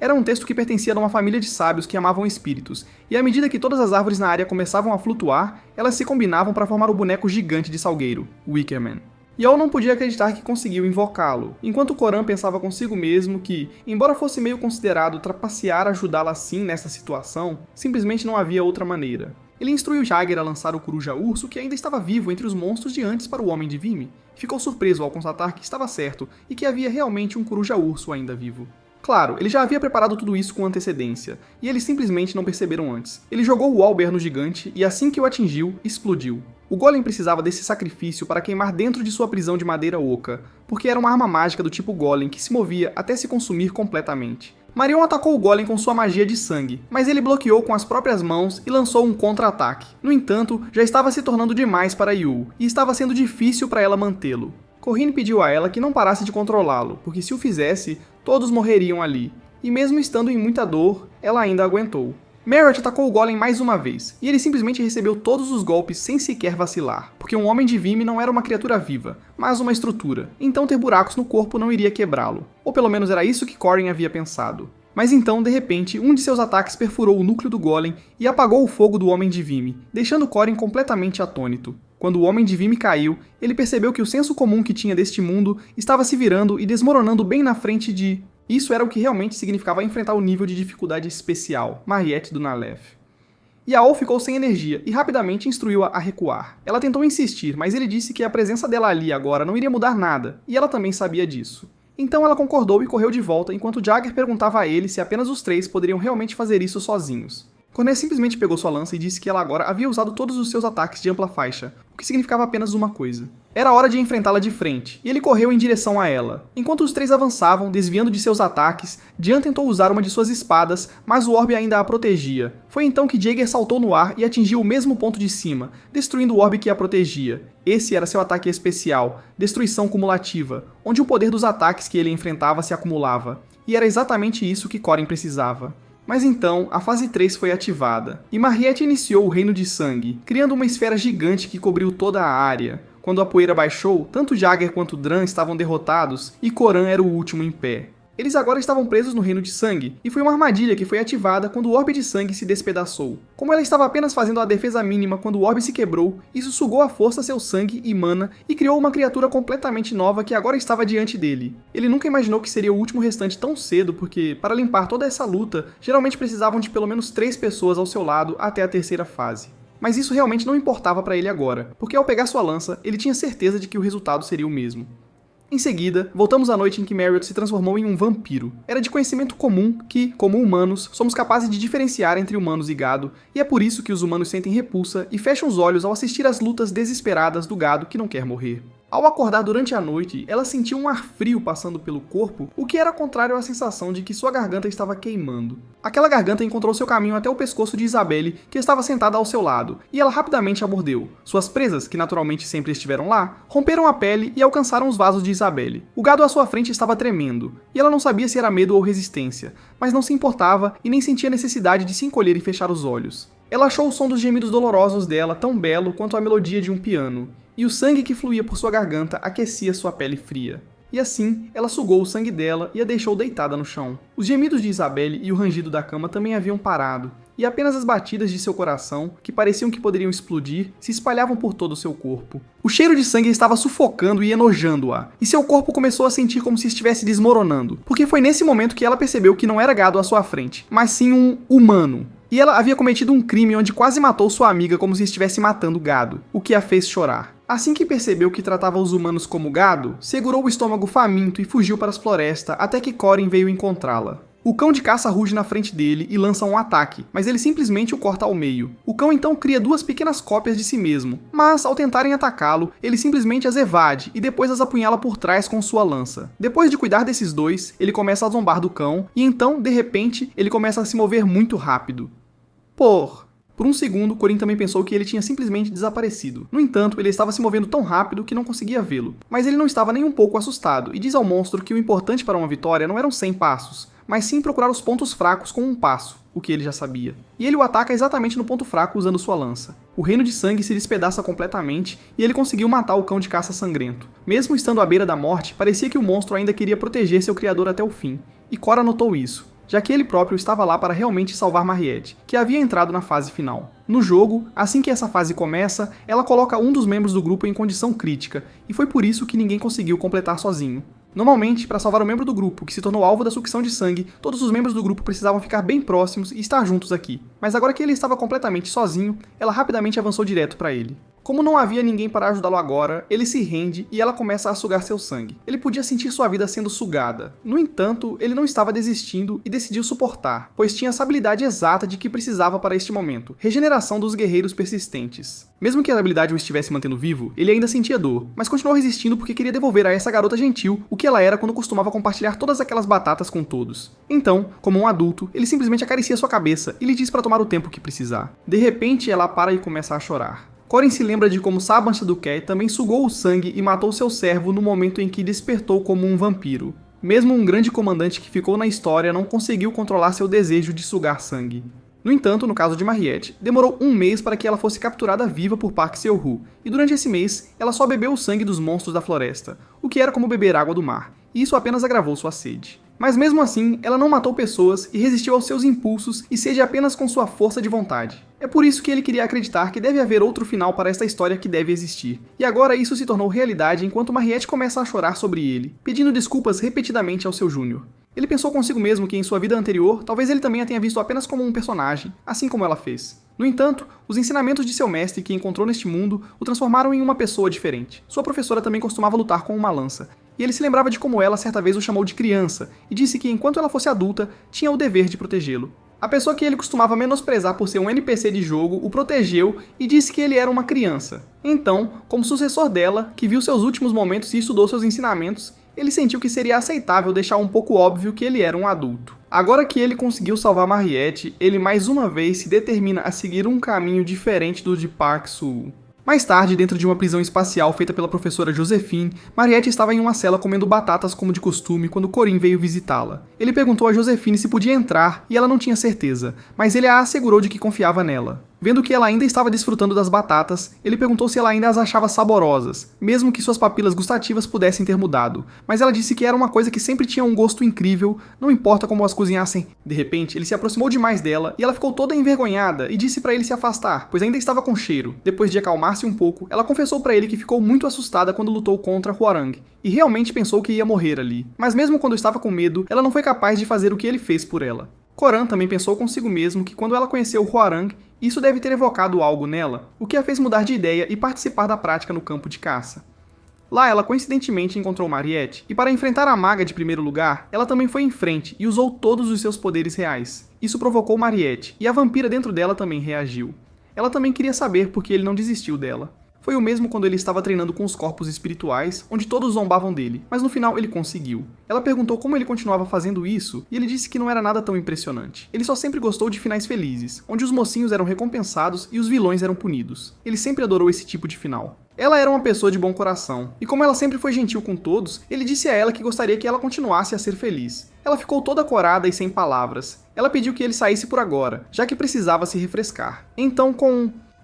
Era um texto que pertencia a uma família de sábios que amavam espíritos, e à medida que todas as árvores na área começavam a flutuar, elas se combinavam para formar o boneco gigante de Salgueiro, Wickerman. Yael não podia acreditar que conseguiu invocá-lo, enquanto Coran pensava consigo mesmo que, embora fosse meio considerado trapacear ajudá-la assim nessa situação, simplesmente não havia outra maneira. Ele instruiu Jagger a lançar o coruja-urso que ainda estava vivo entre os monstros de antes para o Homem de Vimy. Ficou surpreso ao constatar que estava certo e que havia realmente um coruja-urso ainda vivo. Claro, ele já havia preparado tudo isso com antecedência, e eles simplesmente não perceberam antes. Ele jogou o Owlbear no gigante e assim que o atingiu, explodiu. O Golem precisava desse sacrifício para queimar dentro de sua prisão de madeira oca, porque era uma arma mágica do tipo Golem que se movia até se consumir completamente. Marion atacou o Golem com sua magia de sangue, mas ele bloqueou com as próprias mãos e lançou um contra-ataque. No entanto, já estava se tornando demais para Yu, e estava sendo difícil para ela mantê-lo. Corrine pediu a ela que não parasse de controlá-lo, porque se o fizesse, todos morreriam ali, e mesmo estando em muita dor, ela ainda aguentou. Marriott atacou o Golem mais uma vez, e ele simplesmente recebeu todos os golpes sem sequer vacilar, porque um Homem de Vimy não era uma criatura viva, mas uma estrutura, então ter buracos no corpo não iria quebrá-lo. Ou pelo menos era isso que Corien havia pensado. Mas então, de repente, um de seus ataques perfurou o núcleo do Golem e apagou o fogo do Homem de Vimy, deixando Corien completamente atônito. Quando o Homem de Vimy caiu, ele percebeu que o senso comum que tinha deste mundo estava se virando e desmoronando bem na frente de... Isso era o que realmente significava enfrentar o nível de dificuldade especial, Mariette do Nalef. Yael ficou sem energia e rapidamente instruiu-a a recuar. Ela tentou insistir, mas ele disse que a presença dela ali agora não iria mudar nada, e ela também sabia disso. Então ela concordou e correu de volta enquanto Jagger perguntava a ele se apenas os 3 poderiam realmente fazer isso sozinhos. Corné simplesmente pegou sua lança e disse que ela agora havia usado todos os seus ataques de ampla faixa, o que significava apenas uma coisa. Era hora de enfrentá-la de frente, e ele correu em direção a ela. Enquanto os três avançavam, desviando de seus ataques, Jian tentou usar uma de suas espadas, mas o orbe ainda a protegia. Foi então que Jaeger saltou no ar e atingiu o mesmo ponto de cima, destruindo o orbe que a protegia. Esse era seu ataque especial, Destruição Cumulativa, onde o poder dos ataques que ele enfrentava se acumulava. E era exatamente isso que Corem precisava. Mas então, a fase 3 foi ativada, e Mariette iniciou o Reino de Sangue, criando uma esfera gigante que cobriu toda a área. Quando a poeira baixou, tanto Jaeger quanto Dran estavam derrotados, e Coran era o último em pé. Eles agora estavam presos no Reino de Sangue, e foi uma armadilha que foi ativada quando o orbe de sangue se despedaçou. Como ela estava apenas fazendo a defesa mínima quando o orbe se quebrou, isso sugou à força seu sangue e mana e criou uma criatura completamente nova que agora estava diante dele. Ele nunca imaginou que seria o último restante tão cedo, porque, para limpar toda essa luta, geralmente precisavam de pelo menos 3 pessoas ao seu lado até a terceira fase. Mas isso realmente não importava para ele agora, porque ao pegar sua lança, ele tinha certeza de que o resultado seria o mesmo. Em seguida, voltamos à noite em que Marriott se transformou em um vampiro. Era de conhecimento comum que, como humanos, somos capazes de diferenciar entre humanos e gado, e é por isso que os humanos sentem repulsa e fecham os olhos ao assistir às lutas desesperadas do gado que não quer morrer. Ao acordar durante a noite, ela sentiu um ar frio passando pelo corpo, o que era contrário à sensação de que sua garganta estava queimando. Aquela garganta encontrou seu caminho até o pescoço de Isabelle, que estava sentada ao seu lado, e ela rapidamente a mordeu. Suas presas, que naturalmente sempre estiveram lá, romperam a pele e alcançaram os vasos de Isabelle. O gado à sua frente estava tremendo, e ela não sabia se era medo ou resistência, mas não se importava e nem sentia necessidade de se encolher e fechar os olhos. Ela achou o som dos gemidos dolorosos dela tão belo quanto a melodia de um piano, e o sangue que fluía por sua garganta aquecia sua pele fria. E assim, ela sugou o sangue dela e a deixou deitada no chão. Os gemidos de Isabelle e o rangido da cama também haviam parado, e apenas as batidas de seu coração, que pareciam que poderiam explodir, se espalhavam por todo o seu corpo. O cheiro de sangue estava sufocando e enojando-a, e seu corpo começou a sentir como se estivesse desmoronando, porque foi nesse momento que ela percebeu que não era gado à sua frente, mas sim um humano. E ela havia cometido um crime onde quase matou sua amiga como se estivesse matando gado, o que a fez chorar. Assim que percebeu que tratava os humanos como gado, segurou o estômago faminto e fugiu para as florestas até que Corin veio encontrá-la. O cão de caça ruge na frente dele e lança um ataque, mas ele simplesmente o corta ao meio. O cão então cria 2 pequenas cópias de si mesmo, mas ao tentarem atacá-lo, ele simplesmente as evade e depois as apunhala por trás com sua lança. Depois de cuidar desses 2, ele começa a zombar do cão e então, de repente, ele começa a se mover muito rápido. Por um segundo, Corin também pensou que ele tinha simplesmente desaparecido. No entanto, ele estava se movendo tão rápido que não conseguia vê-lo. Mas ele não estava nem um pouco assustado, e diz ao monstro que o importante para uma vitória não eram 100 passos, mas sim procurar os pontos fracos com um passo, o que ele já sabia. E ele o ataca exatamente no ponto fraco usando sua lança. O Reino de Sangue se despedaça completamente, e ele conseguiu matar o cão de caça sangrento. Mesmo estando à beira da morte, parecia que o monstro ainda queria proteger seu criador até o fim. E Cora notou isso, já que ele próprio estava lá para realmente salvar Mariette, que havia entrado na fase final. No jogo, assim que essa fase começa, ela coloca um dos membros do grupo em condição crítica, e foi por isso que ninguém conseguiu completar sozinho. Normalmente, para salvar o membro do grupo que se tornou alvo da sucção de sangue, todos os membros do grupo precisavam ficar bem próximos e estar juntos aqui. Mas agora que ele estava completamente sozinho, ela rapidamente avançou direto para ele. Como não havia ninguém para ajudá-lo agora, ele se rende e ela começa a sugar seu sangue. Ele podia sentir sua vida sendo sugada. No entanto, ele não estava desistindo e decidiu suportar, pois tinha essa habilidade exata de que precisava para este momento: regeneração dos guerreiros persistentes. Mesmo que a habilidade o estivesse mantendo vivo, ele ainda sentia dor, mas continuou resistindo porque queria devolver a essa garota gentil o que ela era quando costumava compartilhar todas aquelas batatas com todos. Então, como um adulto, ele simplesmente acaricia sua cabeça e lhe diz para tomar o tempo que precisar. De repente, ela para e começa a chorar. Corin se lembra de como Saban Shadukai também sugou o sangue e matou seu servo no momento em que despertou como um vampiro. Mesmo um grande comandante que ficou na história não conseguiu controlar seu desejo de sugar sangue. No entanto, no caso de Mariette, demorou 1 mês para que ela fosse capturada viva por Park Seo-Hoo, e durante esse mês, ela só bebeu o sangue dos monstros da floresta, o que era como beber água do mar, e isso apenas agravou sua sede. Mas mesmo assim, ela não matou pessoas e resistiu aos seus impulsos e sede apenas com sua força de vontade. É por isso que ele queria acreditar que deve haver outro final para esta história que deve existir. E agora isso se tornou realidade enquanto Mariette começa a chorar sobre ele, pedindo desculpas repetidamente ao seu Júnior. Ele pensou consigo mesmo que em sua vida anterior, talvez ele também a tenha visto apenas como um personagem, assim como ela fez. No entanto, os ensinamentos de seu mestre que encontrou neste mundo o transformaram em uma pessoa diferente. Sua professora também costumava lutar com uma lança, e ele se lembrava de como ela certa vez o chamou de criança, e disse que enquanto ela fosse adulta, tinha o dever de protegê-lo. A pessoa que ele costumava menosprezar por ser um NPC de jogo o protegeu e disse que ele era uma criança. Então, como sucessor dela, que viu seus últimos momentos e estudou seus ensinamentos, ele sentiu que seria aceitável deixar um pouco óbvio que ele era um adulto. Agora que ele conseguiu salvar Mariette, ele mais uma vez se determina a seguir um caminho diferente do de Park Soo. Mais tarde, dentro de uma prisão espacial feita pela professora Josephine, Mariette estava em uma cela comendo batatas como de costume quando Corin veio visitá-la. Ele perguntou a Josephine se podia entrar e ela não tinha certeza, mas ele a assegurou de que confiava nela. Vendo que ela ainda estava desfrutando das batatas, ele perguntou se ela ainda as achava saborosas, mesmo que suas papilas gustativas pudessem ter mudado, mas ela disse que era uma coisa que sempre tinha um gosto incrível, não importa como as cozinhassem. De repente, ele se aproximou demais dela e ela ficou toda envergonhada e disse para ele se afastar, pois ainda estava com cheiro. Depois de acalmar-se um pouco, ela confessou para ele que ficou muito assustada quando lutou contra Hwoarang, e realmente pensou que ia morrer ali. Mas mesmo quando estava com medo, ela não foi capaz de fazer o que ele fez por ela. Coran também pensou consigo mesmo que quando ela conheceu Hwoarang, isso deve ter evocado algo nela, o que a fez mudar de ideia e participar da prática no campo de caça. Lá ela coincidentemente encontrou Mariette, e para enfrentar a maga de primeiro lugar, ela também foi em frente e usou todos os seus poderes reais. Isso provocou Mariette, e a vampira dentro dela também reagiu. Ela também queria saber por que ele não desistiu dela. Foi o mesmo quando ele estava treinando com os corpos espirituais, onde todos zombavam dele, mas no final ele conseguiu. Ela perguntou como ele continuava fazendo isso, e ele disse que não era nada tão impressionante. Ele só sempre gostou de finais felizes, onde os mocinhos eram recompensados e os vilões eram punidos. Ele sempre adorou esse tipo de final. Ela era uma pessoa de bom coração, e como ela sempre foi gentil com todos, ele disse a ela que gostaria que ela continuasse a ser feliz. Ela ficou toda corada e sem palavras. Ela pediu que ele saísse por agora, já que precisava se refrescar. Então,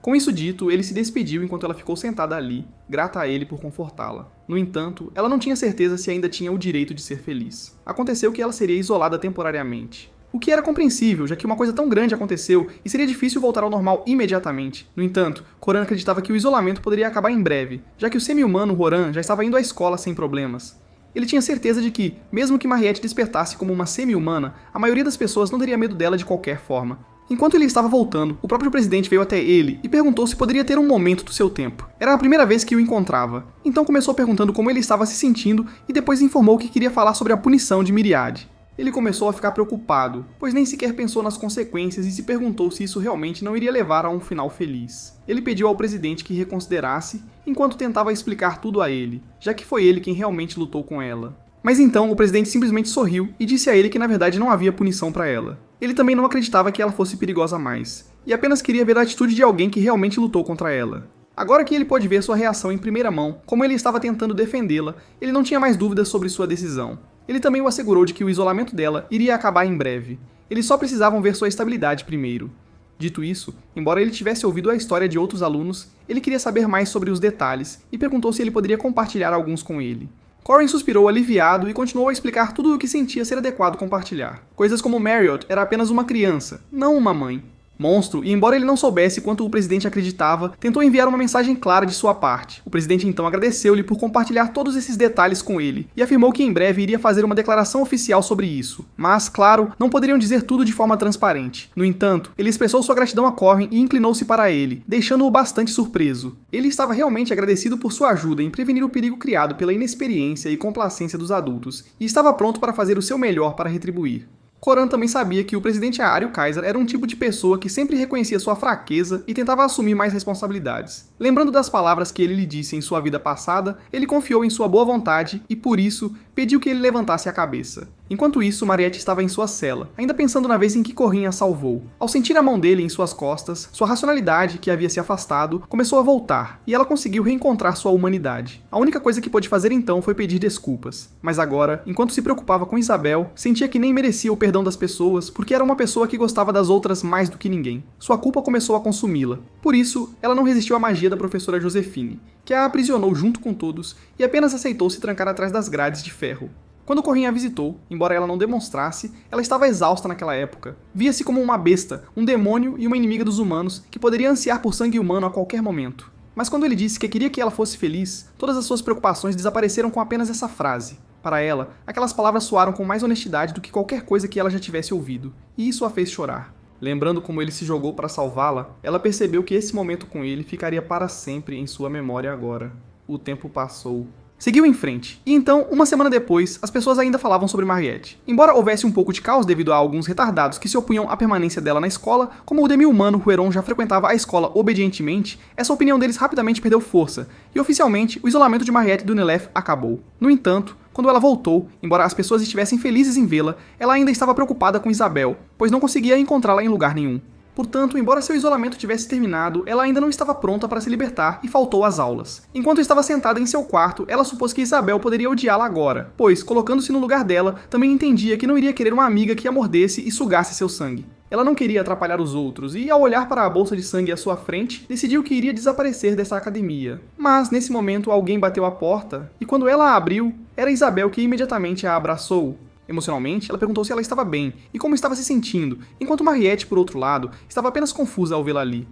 Com isso dito, ele se despediu enquanto ela ficou sentada ali, grata a ele por confortá-la. No entanto, ela não tinha certeza se ainda tinha o direito de ser feliz. Aconteceu que ela seria isolada temporariamente. O que era compreensível, já que uma coisa tão grande aconteceu e seria difícil voltar ao normal imediatamente. No entanto, Coran acreditava que o isolamento poderia acabar em breve, já que o semi-humano Hwoarang já estava indo à escola sem problemas. Ele tinha certeza de que, mesmo que Mariette despertasse como uma semi-humana, a maioria das pessoas não teria medo dela de qualquer forma. Enquanto ele estava voltando, o próprio presidente veio até ele e perguntou se poderia ter um momento do seu tempo. Era a primeira vez que o encontrava, então começou perguntando como ele estava se sentindo e depois informou que queria falar sobre a punição de Myriad. Ele começou a ficar preocupado, pois nem sequer pensou nas consequências e se perguntou se isso realmente não iria levar a um final feliz. Ele pediu ao presidente que reconsiderasse, enquanto tentava explicar tudo a ele, já que foi ele quem realmente lutou com ela. Mas então o presidente simplesmente sorriu e disse a ele que na verdade não havia punição para ela. Ele também não acreditava que ela fosse perigosa mais, e apenas queria ver a atitude de alguém que realmente lutou contra ela. Agora que ele pôde ver sua reação em primeira mão, como ele estava tentando defendê-la, ele não tinha mais dúvidas sobre sua decisão. Ele também o assegurou de que o isolamento dela iria acabar em breve. Eles só precisavam ver sua estabilidade primeiro. Dito isso, embora ele tivesse ouvido a história de outros alunos, ele queria saber mais sobre os detalhes e perguntou se ele poderia compartilhar alguns com ele. Corin suspirou aliviado e continuou a explicar tudo o que sentia ser adequado compartilhar. Coisas como Marriott era apenas uma criança, não uma mãe. Monstro, e embora ele não soubesse quanto o presidente acreditava, tentou enviar uma mensagem clara de sua parte. O presidente então agradeceu-lhe por compartilhar todos esses detalhes com ele, e afirmou que em breve iria fazer uma declaração oficial sobre isso. Mas, claro, não poderiam dizer tudo de forma transparente. No entanto, ele expressou sua gratidão a Corin e inclinou-se para ele, deixando-o bastante surpreso. Ele estava realmente agradecido por sua ajuda em prevenir o perigo criado pela inexperiência e complacência dos adultos, e estava pronto para fazer o seu melhor para retribuir. Coran também sabia que o presidente Aaryo Kaiser era um tipo de pessoa que sempre reconhecia sua fraqueza e tentava assumir mais responsabilidades. Lembrando das palavras que ele lhe disse em sua vida passada, ele confiou em sua boa vontade e, por isso, pediu que ele levantasse a cabeça. Enquanto isso, Mariette estava em sua cela, ainda pensando na vez em que Corin a salvou. Ao sentir a mão dele em suas costas, sua racionalidade, que havia se afastado, começou a voltar, e ela conseguiu reencontrar sua humanidade. A única coisa que pôde fazer então foi pedir desculpas. Mas agora, enquanto se preocupava com Isabel, sentia que nem merecia o perdão das pessoas, porque era uma pessoa que gostava das outras mais do que ninguém. Sua culpa começou a consumi-la. Por isso, ela não resistiu à magia da professora Josephine, que a aprisionou junto com todos e apenas aceitou se trancar atrás das grades de ferro. Quando Corin a visitou, embora ela não demonstrasse, ela estava exausta naquela época. Via-se como uma besta, um demônio e uma inimiga dos humanos que poderia ansiar por sangue humano a qualquer momento. Mas quando ele disse que queria que ela fosse feliz, todas as suas preocupações desapareceram com apenas essa frase. Para ela, aquelas palavras soaram com mais honestidade do que qualquer coisa que ela já tivesse ouvido, e isso a fez chorar. Lembrando como ele se jogou para salvá-la, ela percebeu que esse momento com ele ficaria para sempre em sua memória agora. O tempo passou. Seguiu em frente, e então, uma semana depois, as pessoas ainda falavam sobre Mariette. Embora houvesse um pouco de caos devido a alguns retardados que se opunham à permanência dela na escola, como o demi-humano Hueron já frequentava a escola obedientemente, essa opinião deles rapidamente perdeu força, e oficialmente o isolamento de Mariette do Unilef acabou. No entanto, quando ela voltou, embora as pessoas estivessem felizes em vê-la, ela ainda estava preocupada com Isabel, pois não conseguia encontrá-la em lugar nenhum. Portanto, embora seu isolamento tivesse terminado, ela ainda não estava pronta para se libertar e faltou às aulas. Enquanto estava sentada em seu quarto, ela supôs que Isabel poderia odiá-la agora, pois, colocando-se no lugar dela, também entendia que não iria querer uma amiga que a mordesse e sugasse seu sangue. Ela não queria atrapalhar os outros, e ao olhar para a bolsa de sangue à sua frente, decidiu que iria desaparecer dessa academia. Mas, nesse momento, alguém bateu à porta, e quando ela a abriu, era Isabel que imediatamente a abraçou. Emocionalmente, ela perguntou se ela estava bem e como estava se sentindo, enquanto Mariette, por outro lado, estava apenas confusa ao vê-la ali.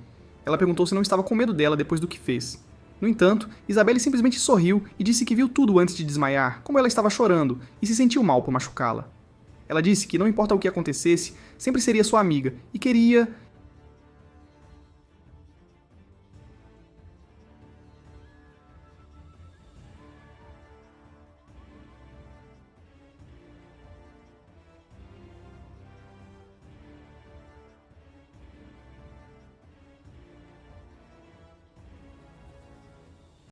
Ela perguntou se não estava com medo dela depois do que fez. No entanto, Isabelle simplesmente sorriu e disse que viu tudo antes de desmaiar, como ela estava chorando, e se sentiu mal por machucá-la. Ela disse que não importa o que acontecesse, sempre seria sua amiga, e queria